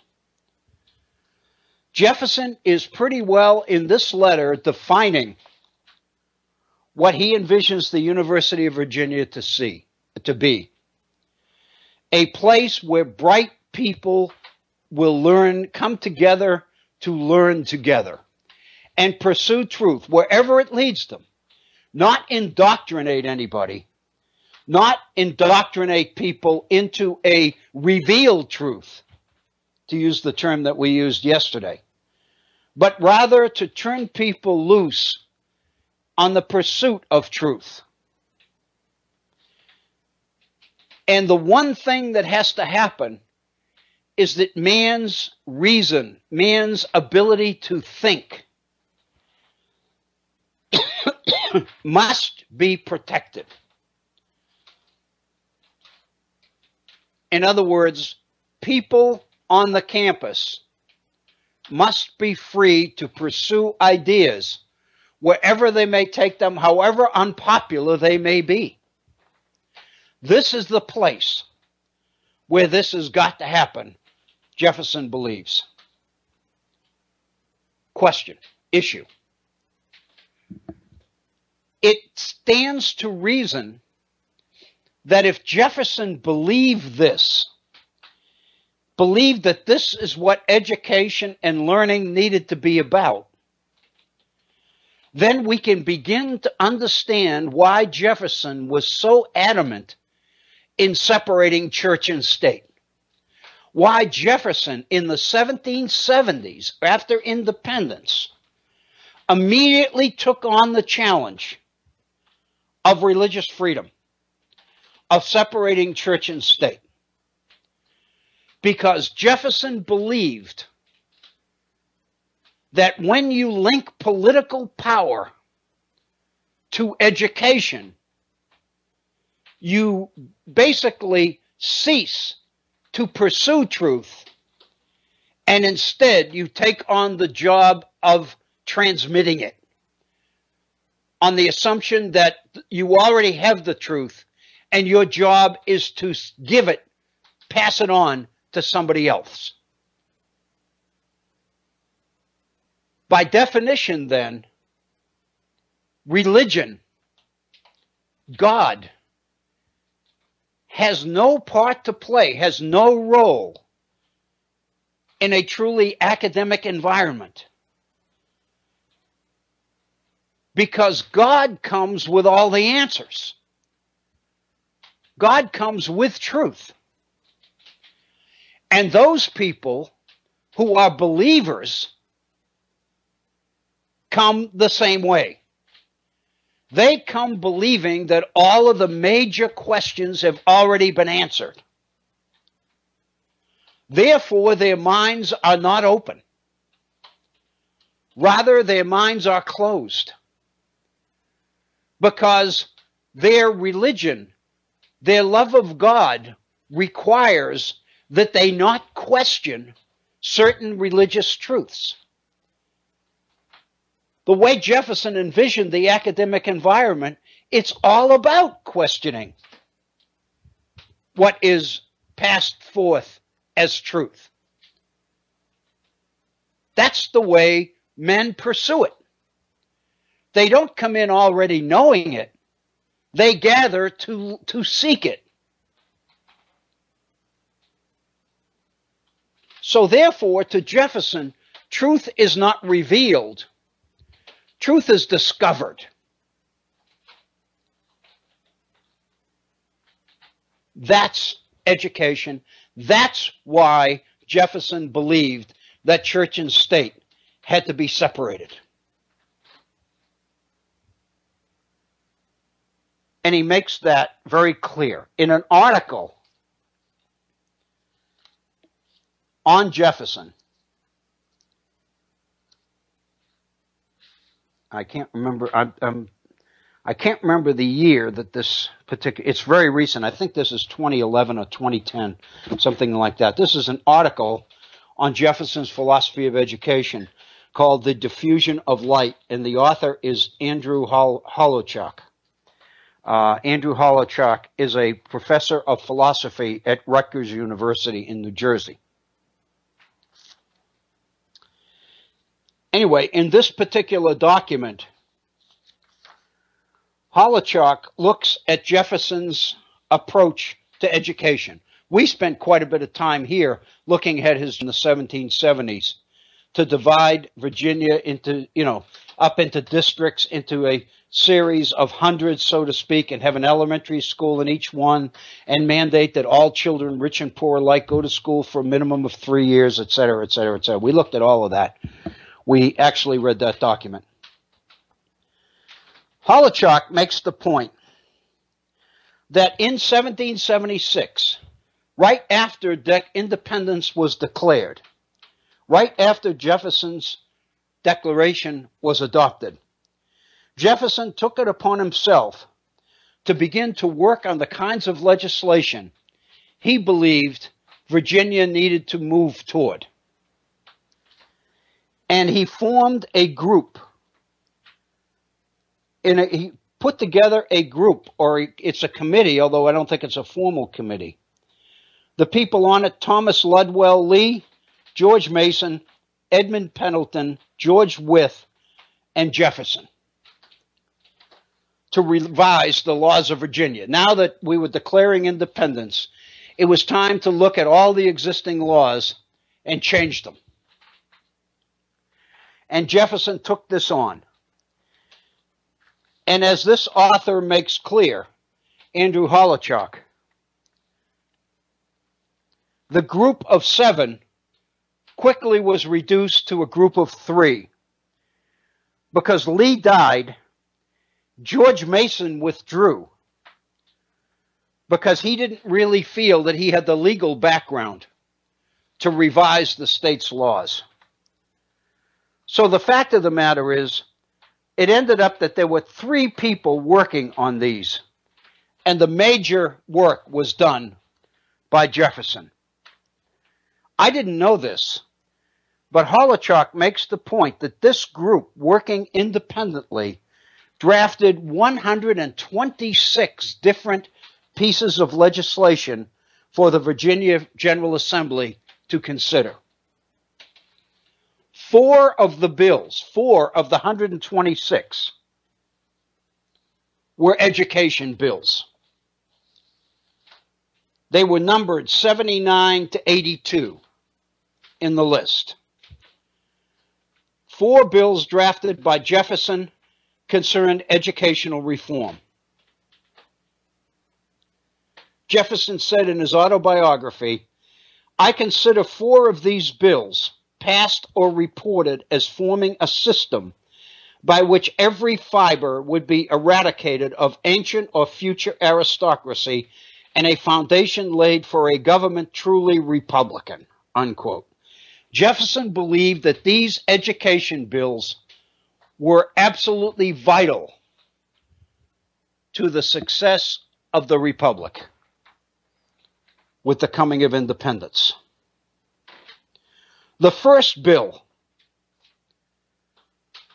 Jefferson is pretty well in this letter defining what he envisions the University of Virginia to be. A place where bright people will come together to learn together and pursue truth wherever it leads them. Not indoctrinate anybody, not indoctrinate people into a revealed truth, to use the term that we used yesterday, but rather to turn people loose on the pursuit of truth. And the one thing that has to happen is that man's reason, man's ability to think, must be protected. In other words, people on the campus must be free to pursue ideas wherever they may take them, however unpopular they may be. This is the place where this has got to happen, Jefferson believes. Question, issue. It stands to reason that if Jefferson believed that this is what education and learning needed to be about, then we can begin to understand why Jefferson was so adamant in separating church and state. why Jefferson in the 1770s, after independence, immediately took on the challenge of religious freedom, of separating church and state. Because Jefferson believed that when you link political power to education, you basically cease to pursue truth, and instead you take on the job of transmitting it on the assumption that you already have the truth and your job is to give it, pass it on to somebody else. By definition, then, religion, God, has no part to play, has no role in a truly academic environment. Because God comes with all the answers. God comes with truth. And those people who are believers come the same way. They come believing that all of the major questions have already been answered. Therefore, their minds are not open. Rather, their minds are closed. Because their religion, their love of God, requires that they not question certain religious truths. The way Jefferson envisioned the academic environment, it's all about questioning what is passed forth as truth. That's the way men pursue it. They don't come in already knowing it. They gather to seek it. So therefore, to Jefferson, truth is not revealed. Truth is discovered. That's education. That's why Jefferson believed that church and state had to be separated. And he makes that very clear. In an article on Jefferson, I can't remember. I can't remember the year that this particular. It's very recent. I think this is 2011 or 2010, something like that. This is an article on Jefferson's philosophy of education called "The Diffusion of Light," and the author is Andrew Holochuk. Andrew Holochuk is a professor of philosophy at Rutgers University in New Jersey. Anyway, in this particular document, Holochuk looks at Jefferson's approach to education. We spent quite a bit of time here looking at his in the 1770s to divide Virginia into, up into districts, into a series of hundreds, so to speak, and have an elementary school in each one, and mandate that all children, rich and poor alike, go to school for a minimum of 3 years, et cetera, et cetera, et cetera. We looked at all of that. We actually read that document. Holochuk makes the point that in 1776, right after independence was declared, right after Jefferson's Declaration was adopted, Jefferson took it upon himself to begin to work on the kinds of legislation he believed Virginia needed to move toward. And he formed a group. He put together a group, or it's a committee, although I don't think it's a formal committee. The people on it: Thomas Ludwell Lee, George Mason, Edmund Pendleton, George Wythe, and Jefferson, to revise the laws of Virginia. Now that we were declaring independence, it was time to look at all the existing laws and change them. And Jefferson took this on. And as this author makes clear, Andrew Holochuk, the group of 7 quickly was reduced to a group of 3. Because Lee died, George Mason withdrew because he didn't really feel that he had the legal background to revise the state's laws. So the fact of the matter is, it ended up that there were 3 people working on these, and the major work was done by Jefferson. I didn't know this, but Holochok makes the point that this group, working independently, drafted 126 different pieces of legislation for the Virginia General Assembly to consider. 4 of the bills, 4 of the 126, were education bills. They were numbered 79 to 82 in the list. 4 bills drafted by Jefferson concerned educational reform. Jefferson said in his autobiography, "I consider 4 of these bills, passed or reported, as forming a system by which every fiber would be eradicated of ancient or future aristocracy and a foundation laid for a government truly Republican," unquote. Jefferson believed that these education bills were absolutely vital to the success of the Republic with the coming of independence. The first bill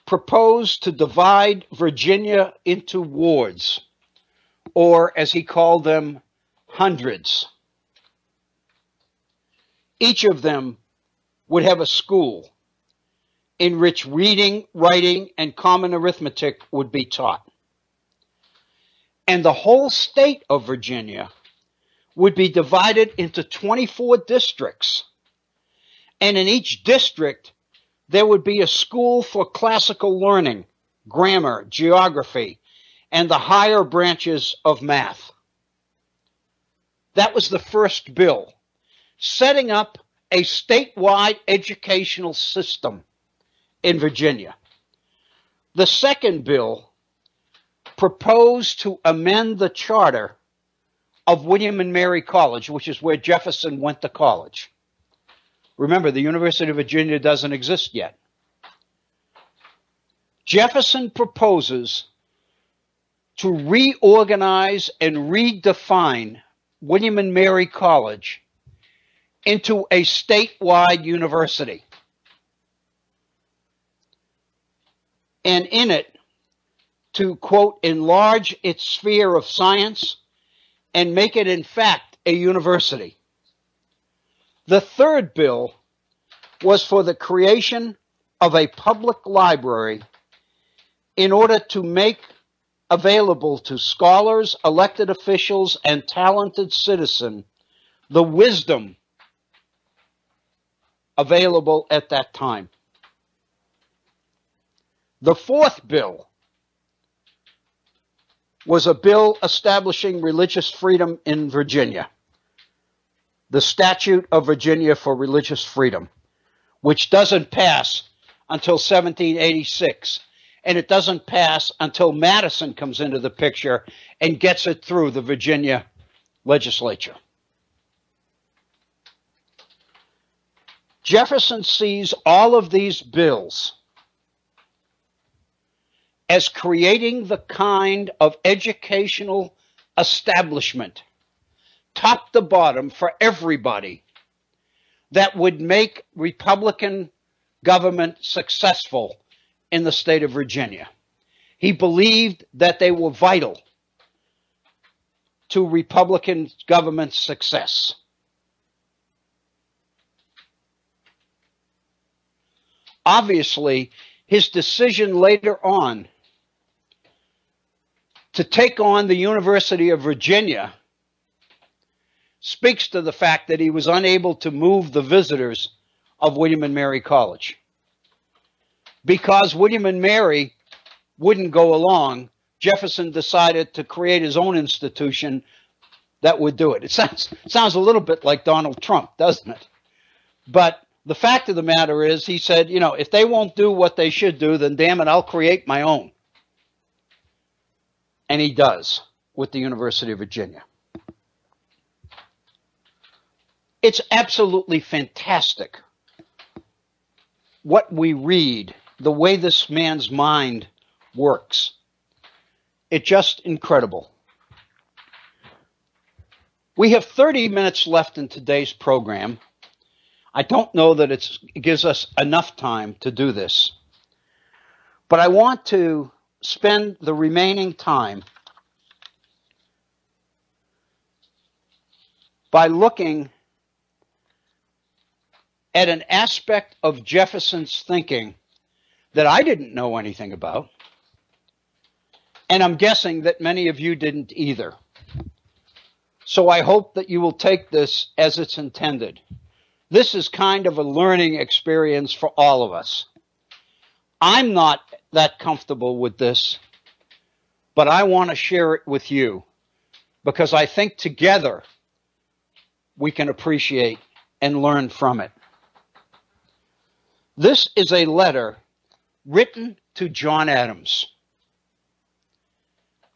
proposed to divide Virginia into wards, or as he called them, hundreds. Each of them would have a school in which reading, writing, and common arithmetic would be taught. And the whole state of Virginia would be divided into 24 districts. And in each district, there would be a school for classical learning, grammar, geography, and the higher branches of math. That was the first bill, setting up a statewide educational system in Virginia. The second bill proposed to amend the charter of William and Mary College, which is where Jefferson went to college. Remember, the University of Virginia doesn't exist yet. Jefferson proposes to reorganize and redefine William and Mary College into a statewide university. And in it, to, quote, enlarge its sphere of science and make it, in fact, a university. The third bill was for the creation of a public library in order to make available to scholars, elected officials, and talented citizens the wisdom available at that time. The fourth bill was a bill establishing religious freedom in Virginia, the Statute of Virginia for Religious Freedom, which doesn't pass until 1786, and it doesn't pass until Madison comes into the picture and gets it through the Virginia legislature. Jefferson sees all of these bills as creating the kind of educational establishment, top to bottom, for everybody, that would make Republican government successful in the state of Virginia. He believed that they were vital to Republican government success. Obviously, his decision later on to take on the University of Virginia speaks to the fact that he was unable to move the visitors of William and Mary College. Because William and Mary wouldn't go along, Jefferson decided to create his own institution that would do it. It sounds a little bit like Donald Trump, doesn't it? But the fact of the matter is, he said, you know, if they won't do what they should do, then damn it, I'll create my own. And he does with the University of Virginia. It's absolutely fantastic what we read, the way this man's mind works. It's just incredible. We have 30 minutes left in today's program. I don't know that it gives us enough time to do this, but I want to spend the remaining time by looking at an aspect of Jefferson's thinking that I didn't know anything about, and I'm guessing that many of you didn't either. So I hope that you will take this as it's intended. This is kind of a learning experience for all of us. I'm not that comfortable with this, but I want to share it with you because I think together we can appreciate and learn from it. This is a letter written to John Adams.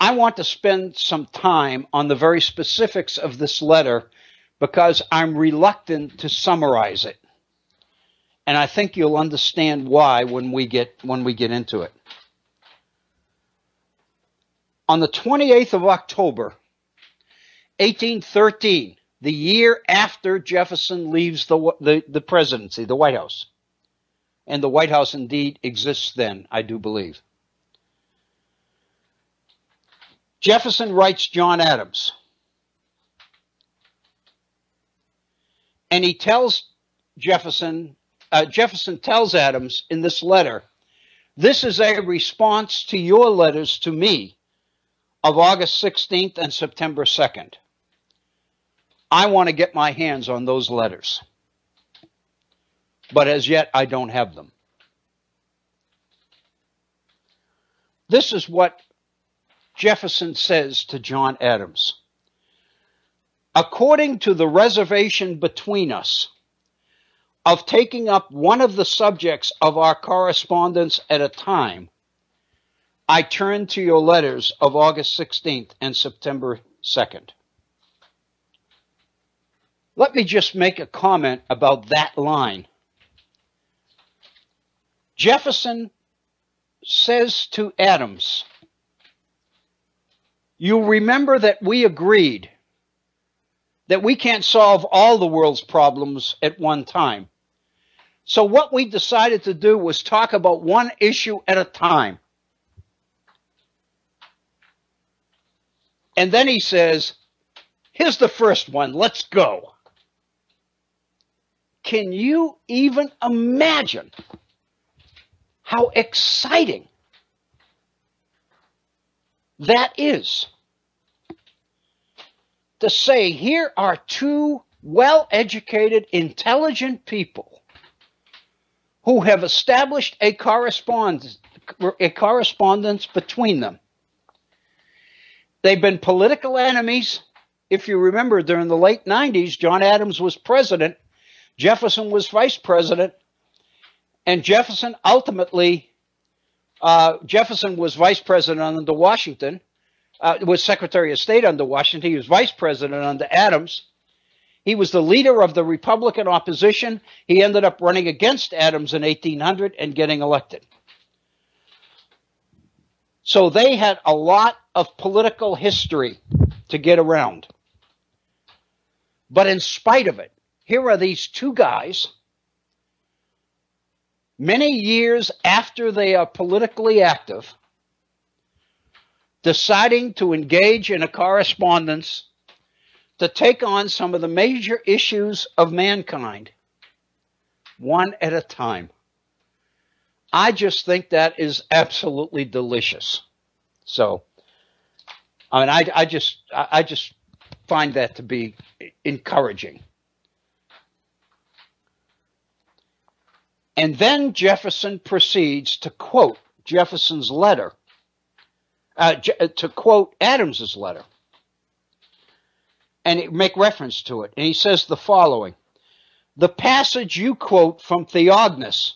I want to spend some time on the very specifics of this letter because I'm reluctant to summarize it. And I think you'll understand why when we get into it. On the 28th of October, 1813, the year after Jefferson leaves the presidency, the White House, and the White House indeed exists then, I do believe, Jefferson writes John Adams, and he tells Jefferson tells Adams in this letter, this is a response to your letters to me of August 16th and September 2nd. I want to get my hands on those letters, but as yet I don't have them. This is what Jefferson says to John Adams. According to the reservation between us of taking up one of the subjects of our correspondence at a time, I turn to your letters of August 16th and September 2nd. Let me just make a comment about that line. Jefferson says to Adams, you remember that we agreed that we can't solve all the world's problems at one time. So what we decided to do was talk about one issue at a time. And then he says, here's the first one, let's go. Can you even imagine how exciting that is? To say, here are two well-educated, intelligent people who have established a correspondence between them. They've been political enemies. If you remember, during the late 90s, John Adams was president, Jefferson was vice president, and Jefferson ultimately, Jefferson was vice president under Washington, was Secretary of State under Washington. He was vice president under Adams. He was the leader of the Republican opposition. He ended up running against Adams in 1800 and getting elected. So they had a lot of political history to get around. But in spite of it, here are these two guys, many years after they are politically active, deciding to engage in a correspondence to take on some of the major issues of mankind, one at a time. I just think that is absolutely delicious. So, I mean, I just find that to be encouraging. And then Jefferson proceeds to quote Jefferson's letter, to quote Adams's letter. and make reference to it. And he says the following: the passage you quote from Theognis,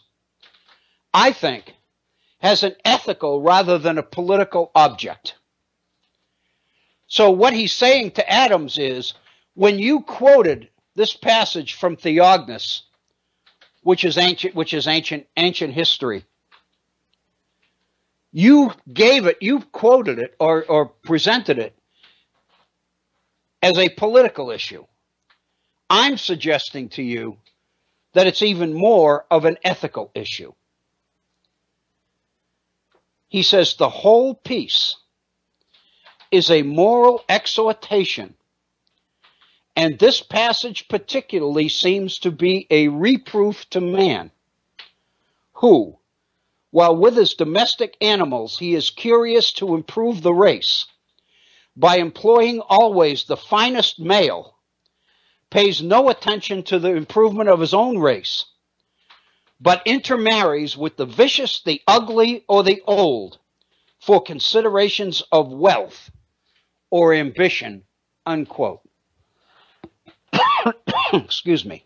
I think, has an ethical rather than a political object. So what he's saying to Adams is, when you quoted this passage from Theognis, which is ancient history, you quoted it or presented it as a political issue. I'm suggesting to you that it's even more of an ethical issue. He says the whole piece is a moral exhortation, and this passage particularly seems to be a reproof to man, who, while with his domestic animals he is curious to improve the race by employing always the finest male, pays no attention to the improvement of his own race, but intermarries with the vicious, the ugly, or the old for considerations of wealth or ambition, unquote. Excuse me.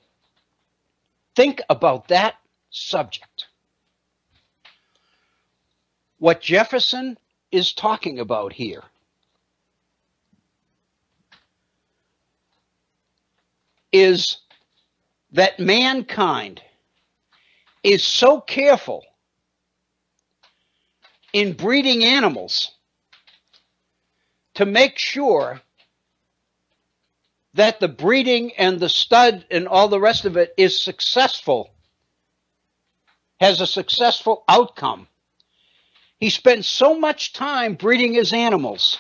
Think about that subject. What Jefferson is talking about here is that mankind is so careful in breeding animals to make sure that the breeding and the stud and all the rest of it is successful, has a successful outcome. He spends so much time breeding his animals,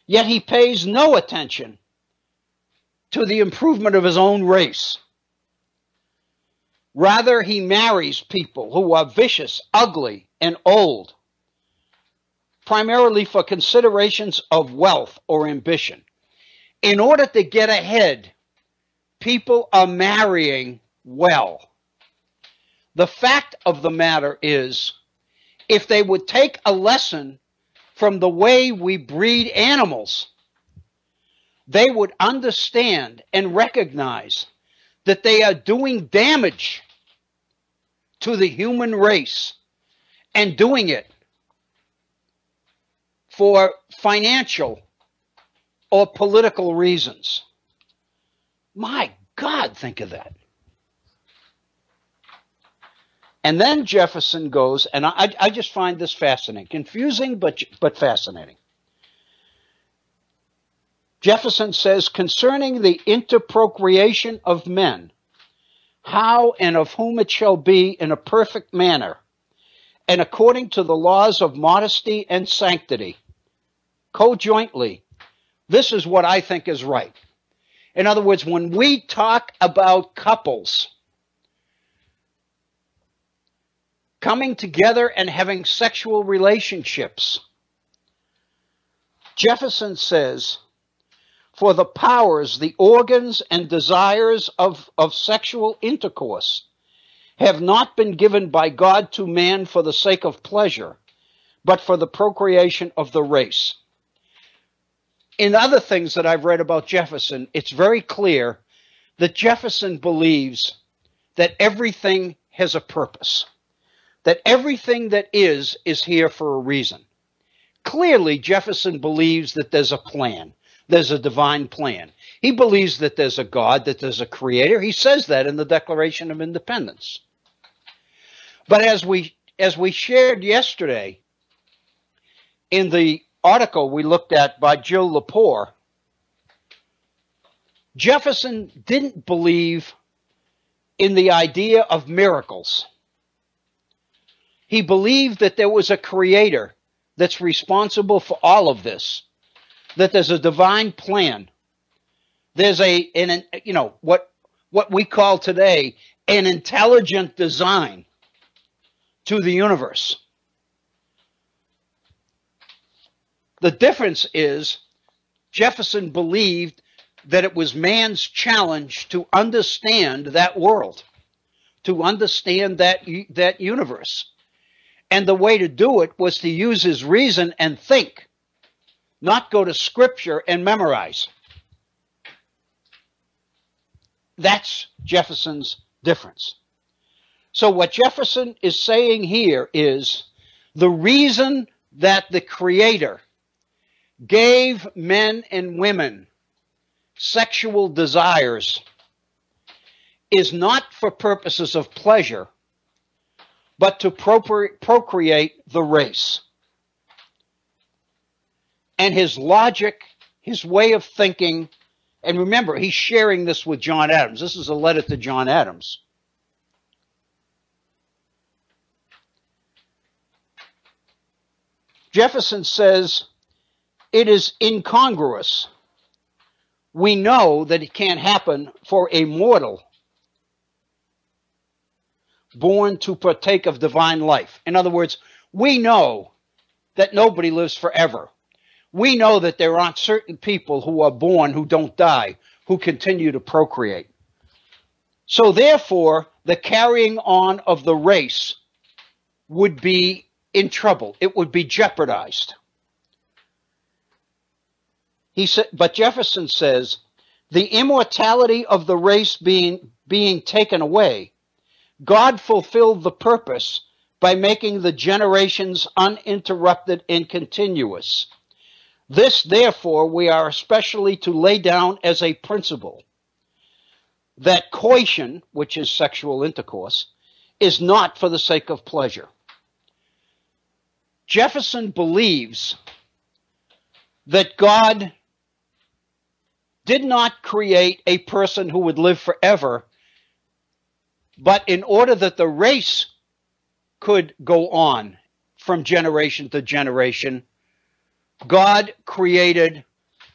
yet he pays no attention to the improvement of his own race. Rather, he marries people who are vicious, ugly, and old, primarily for considerations of wealth or ambition. In order to get ahead, people are marrying well. The fact of the matter is, if they would take a lesson from the way we breed animals, they would understand and recognize that they are doing damage to the human race and doing it for financial or political reasons. My God, think of that. And then Jefferson goes, and I just find this fascinating, confusing but fascinating. Jefferson says, concerning the interprocreation of men, how and of whom it shall be in a perfect manner, and according to the laws of modesty and sanctity, conjointly, this is what I think is right. In other words, when we talk about couples coming together and having sexual relationships, Jefferson says, for the powers, the organs, and desires of sexual intercourse have not been given by God to man for the sake of pleasure, but for the procreation of the race. In other things that I've read about Jefferson, it's very clear that Jefferson believes that everything has a purpose, that everything that is here for a reason. Clearly, Jefferson believes that there's a plan. There's a divine plan. He believes that there's a God, that there's a creator. He says that in the Declaration of Independence. But as we shared yesterday in the article we looked at by Jill Lepore, Jefferson didn't believe in the idea of miracles. He believed that there was a creator that's responsible for all of this, that there's a divine plan. There's what we call today an intelligent design to the universe. The difference is Jefferson believed that it was man's challenge to understand that world, to understand that universe. And the way to do it was to use his reason and think, not go to scripture and memorize. That's Jefferson's difference. So what Jefferson is saying here is the reason that the Creator gave men and women sexual desires is not for purposes of pleasure, but to procreate the race. And his logic, his way of thinking, and remember, he's sharing this with John Adams. This is a letter to John Adams. Jefferson says it is incongruous. We know that it can't happen for a mortal born to partake of divine life. In other words, we know that nobody lives forever. We know that there aren't certain people who are born who don't die, who continue to procreate. So therefore, the carrying on of the race would be in trouble. It would be jeopardized. But Jefferson says, the immortality of the race being taken away, God fulfilled the purpose by making the generations uninterrupted and continuous. This, therefore, we are especially to lay down as a principle that coition, which is sexual intercourse, is not for the sake of pleasure. Jefferson believes that God did not create a person who would live forever, but in order that the race could go on from generation to generation, God created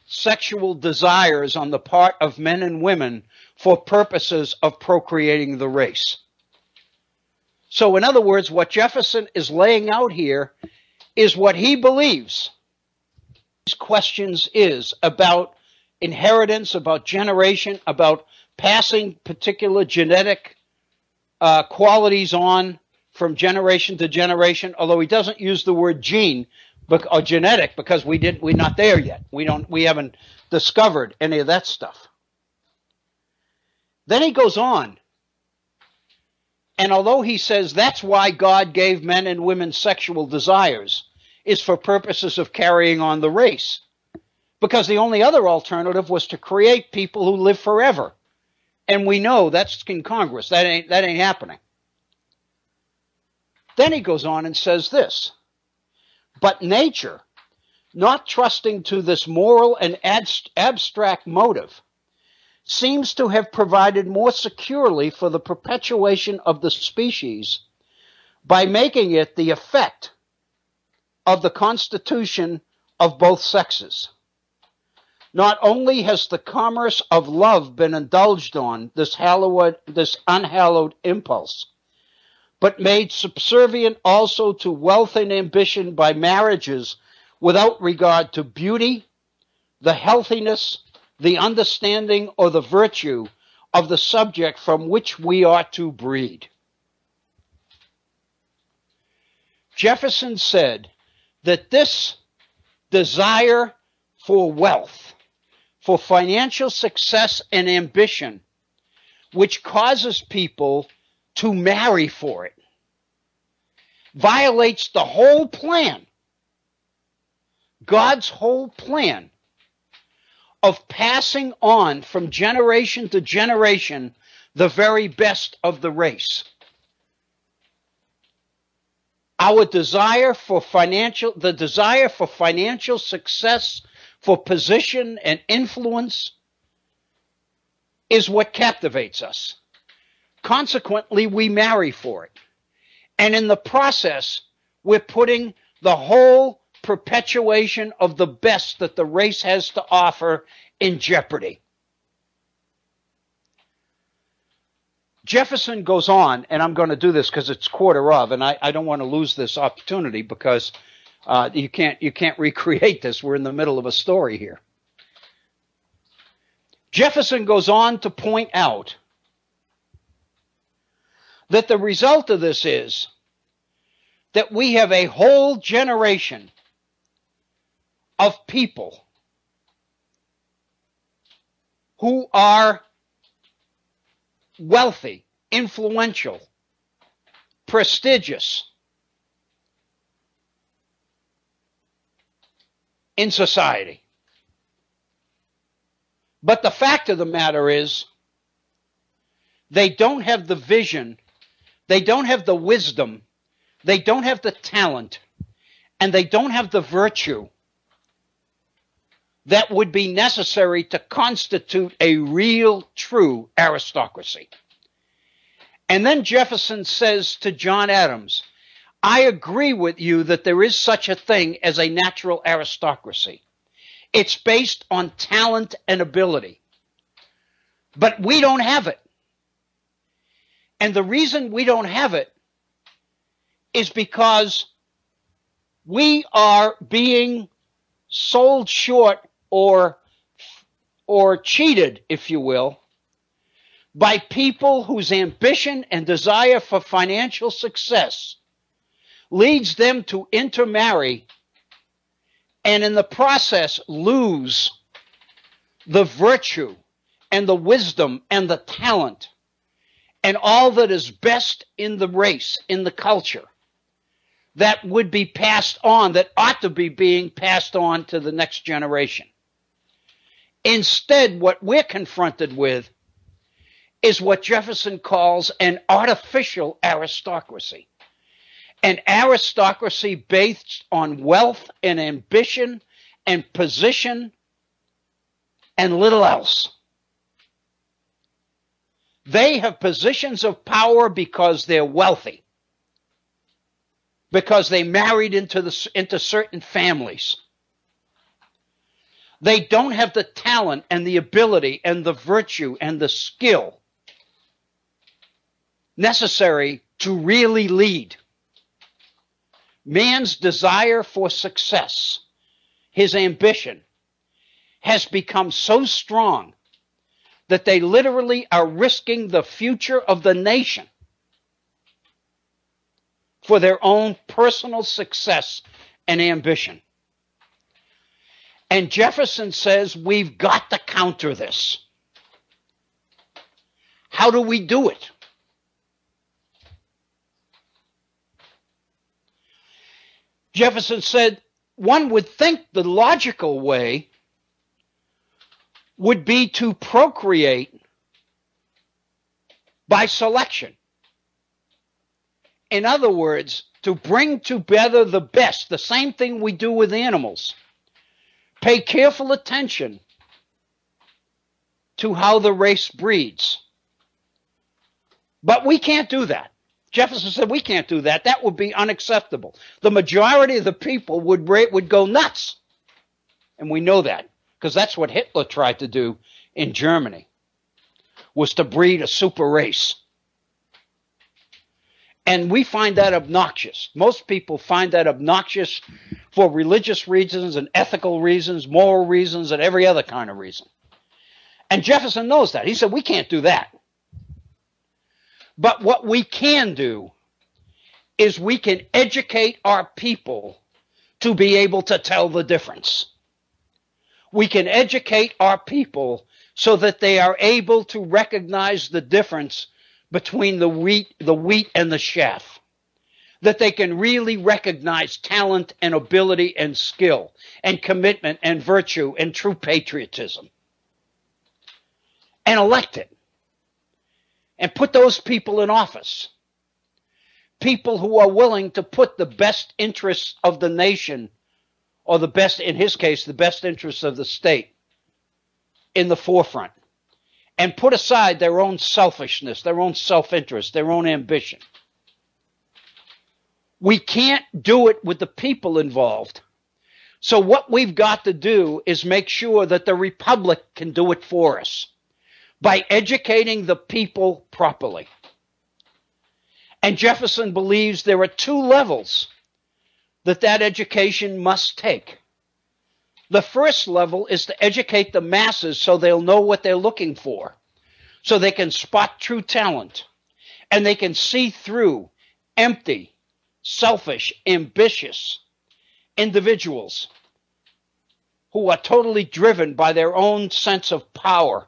sexual desires on the part of men and women for purposes of procreating the race. So in other words, what Jefferson is laying out here is what he believes. These questions is about inheritance, about generation, about passing particular genetic qualities on from generation to generation, although he doesn't use the word gene or genetic because we're not there yet. We haven't discovered any of that stuff. Then he goes on, and although he says that's why God gave men and women sexual desires, is for purposes of carrying on the race, because the only other alternative was to create people who live forever, and we know that's incongruous. That ain't happening. Then he goes on and says this, but nature, not trusting to this moral and abstract motive, seems to have provided more securely for the perpetuation of the species by making it the effect of the constitution of both sexes. Not only has the commerce of love been indulged on, this unhallowed impulse, but made subservient also to wealth and ambition by marriages without regard to beauty, the healthiness, the understanding, or the virtue of the subject from which we are to breed. Jefferson said that this desire for wealth, for financial success and ambition, which causes people to marry for it, violates the whole plan, God's whole plan of passing on from generation to generation the very best of the race. The desire for financial success, for position and influence is what captivates us. Consequently, we marry for it. And in the process, we're putting the whole perpetuation of the best that the race has to offer in jeopardy. Jefferson goes on, and I'm going to do this because it's quarter of, and I don't want to lose this opportunity because you can't recreate this. We're in the middle of a story here. Jefferson goes on to point out that the result of this is that we have a whole generation of people who are wealthy, influential, prestigious in society. But the fact of the matter is, they don't have the vision, they don't have the wisdom, they don't have the talent, and they don't have the virtue that would be necessary to constitute a real, true aristocracy. And then Jefferson says to John Adams, I agree with you that there is such a thing as a natural aristocracy. It's based on talent and ability. But we don't have it. And the reason we don't have it is because we are being sold short or cheated, if you will, by people whose ambition and desire for financial success leads them to intermarry and in the process lose the virtue and the wisdom and the talent and all that is best in the race, in the culture, that would be passed on, that ought to be being passed on to the next generation. Instead, what we're confronted with is what Jefferson calls an artificial aristocracy. An aristocracy based on wealth and ambition and position and little else. They have positions of power because they're wealthy, because they married into certain families. They don't have the talent and the ability and the virtue and the skill necessary to really lead. Man's desire for success, his ambition, has become so strong that they literally are risking the future of the nation for their own personal success and ambition. And Jefferson says we've got to counter this. How do we do it? Jefferson said one would think the logical way would be to procreate by selection. In other words, to bring together the best, the same thing we do with animals. Pay careful attention to how the race breeds. But we can't do that. Jefferson said we can't do that. That would be unacceptable. The majority of the people would go nuts. And we know that because that's what Hitler tried to do in Germany, was to breed a super race. And we find that obnoxious. Most people find that obnoxious for religious reasons and ethical reasons, moral reasons, and every other kind of reason. And Jefferson knows that. He said, we can't do that. But what we can do is we can educate our people to be able to tell the difference. We can educate our people so that they are able to recognize the difference between the wheat and the chaff. That they can really recognize talent and ability and skill and commitment and virtue and true patriotism. And elect it. And put those people in office. People who are willing to put the best interests of the nation, or the best, in his case, the best interests of the state, in the forefront. And put aside their own selfishness, their own self-interest, their own ambition. We can't do it with the people involved. So what we've got to do is make sure that the Republic can do it for us by educating the people properly. And Jefferson believes there are two levels that education must take. The first level is to educate the masses so they'll know what they're looking for, so they can spot true talent, and they can see through empty, selfish, ambitious individuals who are totally driven by their own sense of power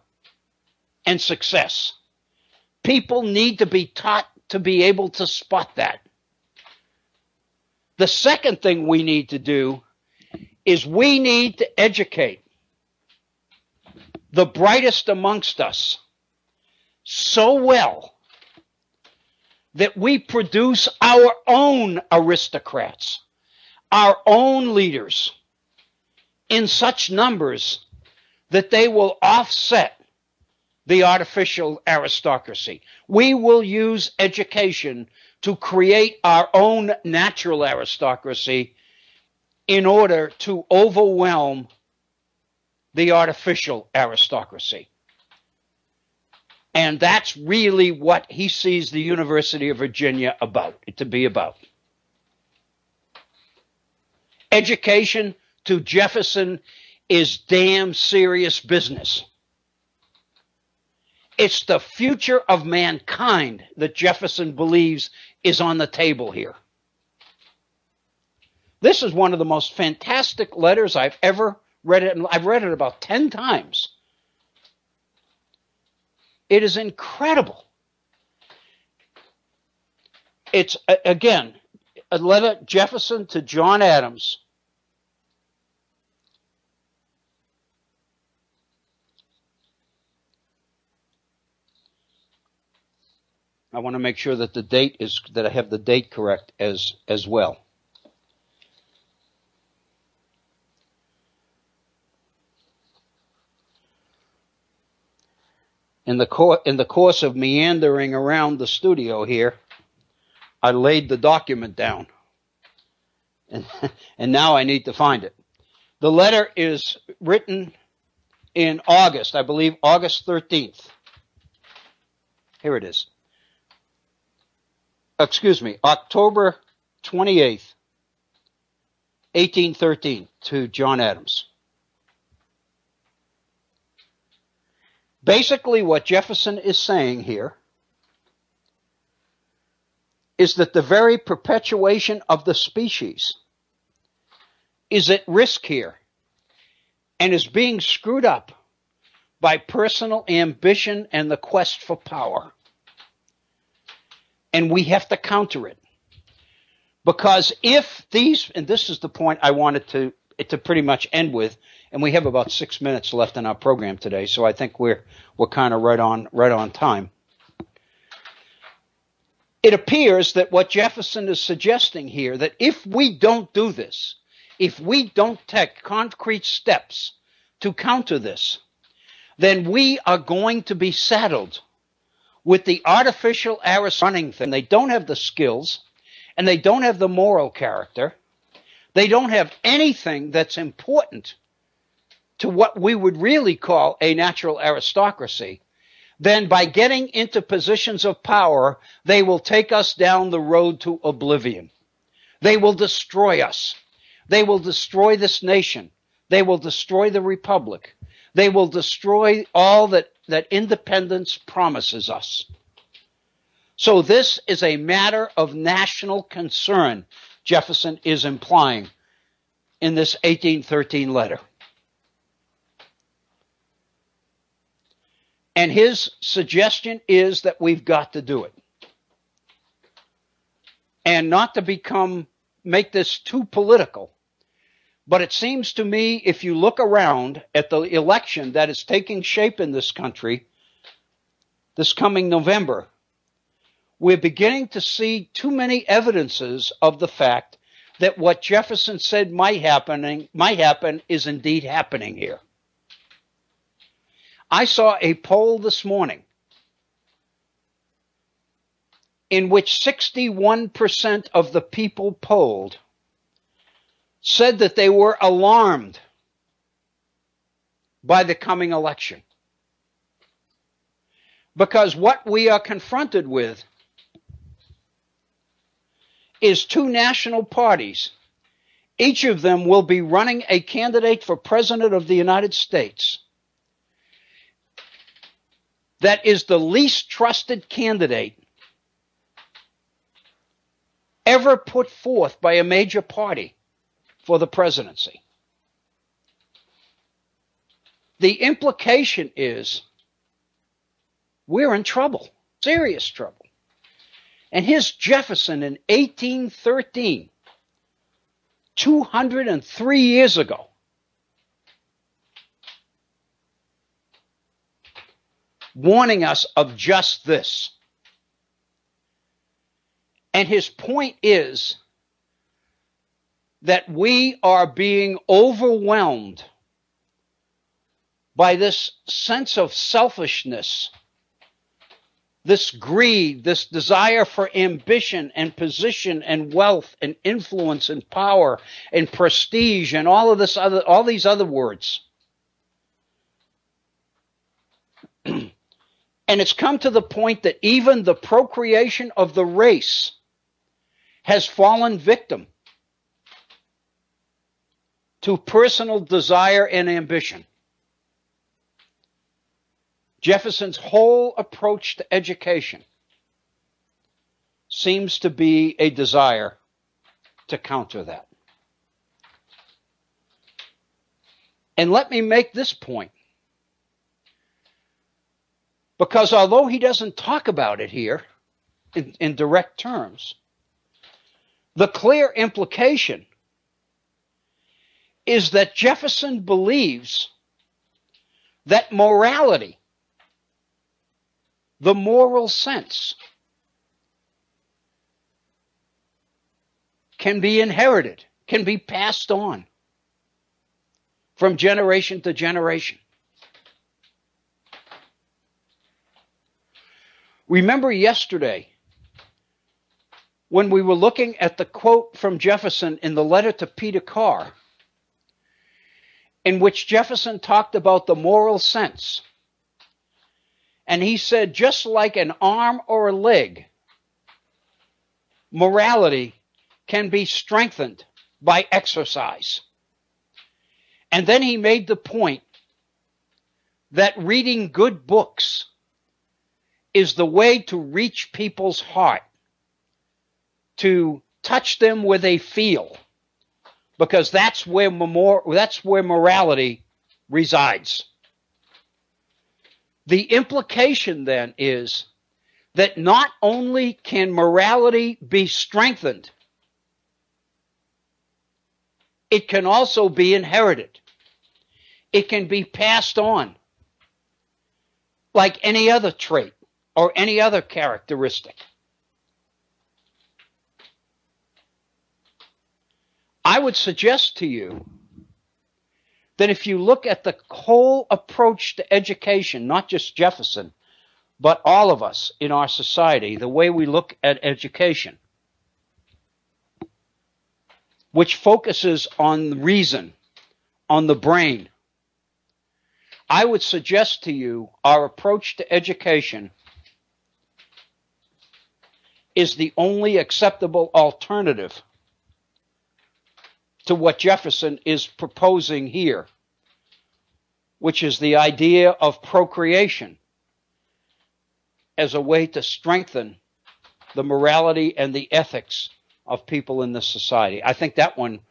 and success. People need to be taught to be able to spot that. The second thing we need to do is we need to educate the brightest amongst us so well that we produce our own aristocrats, our own leaders, in such numbers that they will offset the artificial aristocracy. We will use education to create our own natural aristocracy in order to overwhelm the artificial aristocracy. And that's really what he sees the University of Virginia to be about. Education to Jefferson is damn serious business. It's the future of mankind that Jefferson believes is on the table here. This is one of the most fantastic letters I've ever read it. I've read it about 10 times. It is incredible. It's, again, a letter, Jefferson to John Adams. I want to make sure that that I have the date correct as well. In the course of meandering around the studio here, I laid the document down, and now I need to find it. The letter is written in August, I believe August 13th. Here it is. Excuse me, October 28th, 1813, to John Adams. Basically, what Jefferson is saying here is that the very perpetuation of the species is at risk here and is being screwed up by personal ambition and the quest for power. And we have to counter it. Because if these, and this is the point I wanted to pretty much end with, and we have about 6 minutes left in our program today, so I think we're kind of right on time. It appears that what Jefferson is suggesting here, that if we don't do this, if we don't take concrete steps to counter this, then we are going to be saddled with the artificial running thing. They don't have the skills, and they don't have the moral character. They don't have anything that's important to what we would really call a natural aristocracy. Then by getting into positions of power, they will take us down the road to oblivion. They will destroy us. They will destroy this nation. They will destroy the republic. They will destroy all that independence promises us. So this is a matter of national concern, Jefferson is implying in this 1813 letter. And his suggestion is that we've got to do it. And not to make this too political. But it seems to me, if you look around at the election that is taking shape in this country this coming November, we're beginning to see too many evidences of the fact that what Jefferson said might happen is indeed happening here. I saw a poll this morning in which 61% of the people polled said that they were alarmed by the coming election. Because what we are confronted with is two national parties. Each of them will be running a candidate for president of the United States that is the least trusted candidate ever put forth by a major party for the presidency. The implication is we're in trouble. serious trouble. And here's Jefferson in 1813, 203 years ago, warning us of just this. And his point is that we are being overwhelmed by this sense of selfishness, this greed, this desire for ambition and position and wealth and influence and power and prestige and all these other words. And it's come to the point that even the procreation of the race has fallen victim to personal desire and ambition. Jefferson's whole approach to education seems to be a desire to counter that. And let me make this point, because although he doesn't talk about it here in direct terms, the clear implication is that Jefferson believes that morality, the moral sense, can be inherited, can be passed on from generation to generation. Remember yesterday when we were looking at the quote from Jefferson in the letter to Peter Carr, in which Jefferson talked about the moral sense. And he said, just like an arm or a leg, morality can be strengthened by exercise. And then he made the point that reading good books is the way to reach people's heart, to touch them where they feel, because that's where morality resides. The implication then is that not only can morality be strengthened, it can also be inherited. It can be passed on like any other trait or any other characteristic. I would suggest to you that if you look at the whole approach to education, not just Jefferson, but all of us in our society, the way we look at education, which focuses on reason, on the brain, I would suggest to you our approach to education is the only acceptable alternative to what Jefferson is proposing here, which is the idea of procreation as a way to strengthen the morality and the ethics of people in this society. I think that one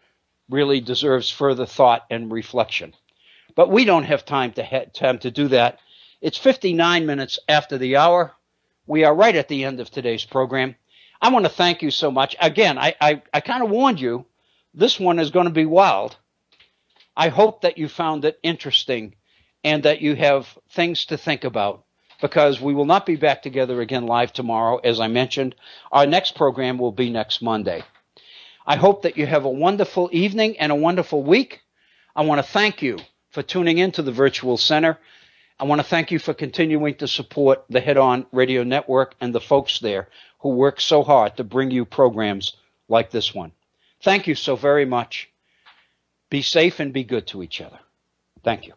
really deserves further thought and reflection. But we don't have time to do that. It's 59 minutes after the hour. We are right at the end of today's program. I want to thank you so much. Again, I kind of warned you, this one is going to be wild. I hope that you found it interesting and that you have things to think about, because we will not be back together again live tomorrow. As I mentioned, our next program will be next Monday. I hope that you have a wonderful evening and a wonderful week. I want to thank you for tuning in to the Virtual Center. I want to thank you for continuing to support the Head On Radio Network and the folks there who work so hard to bring you programs like this one. Thank you so very much. Be safe and be good to each other. Thank you.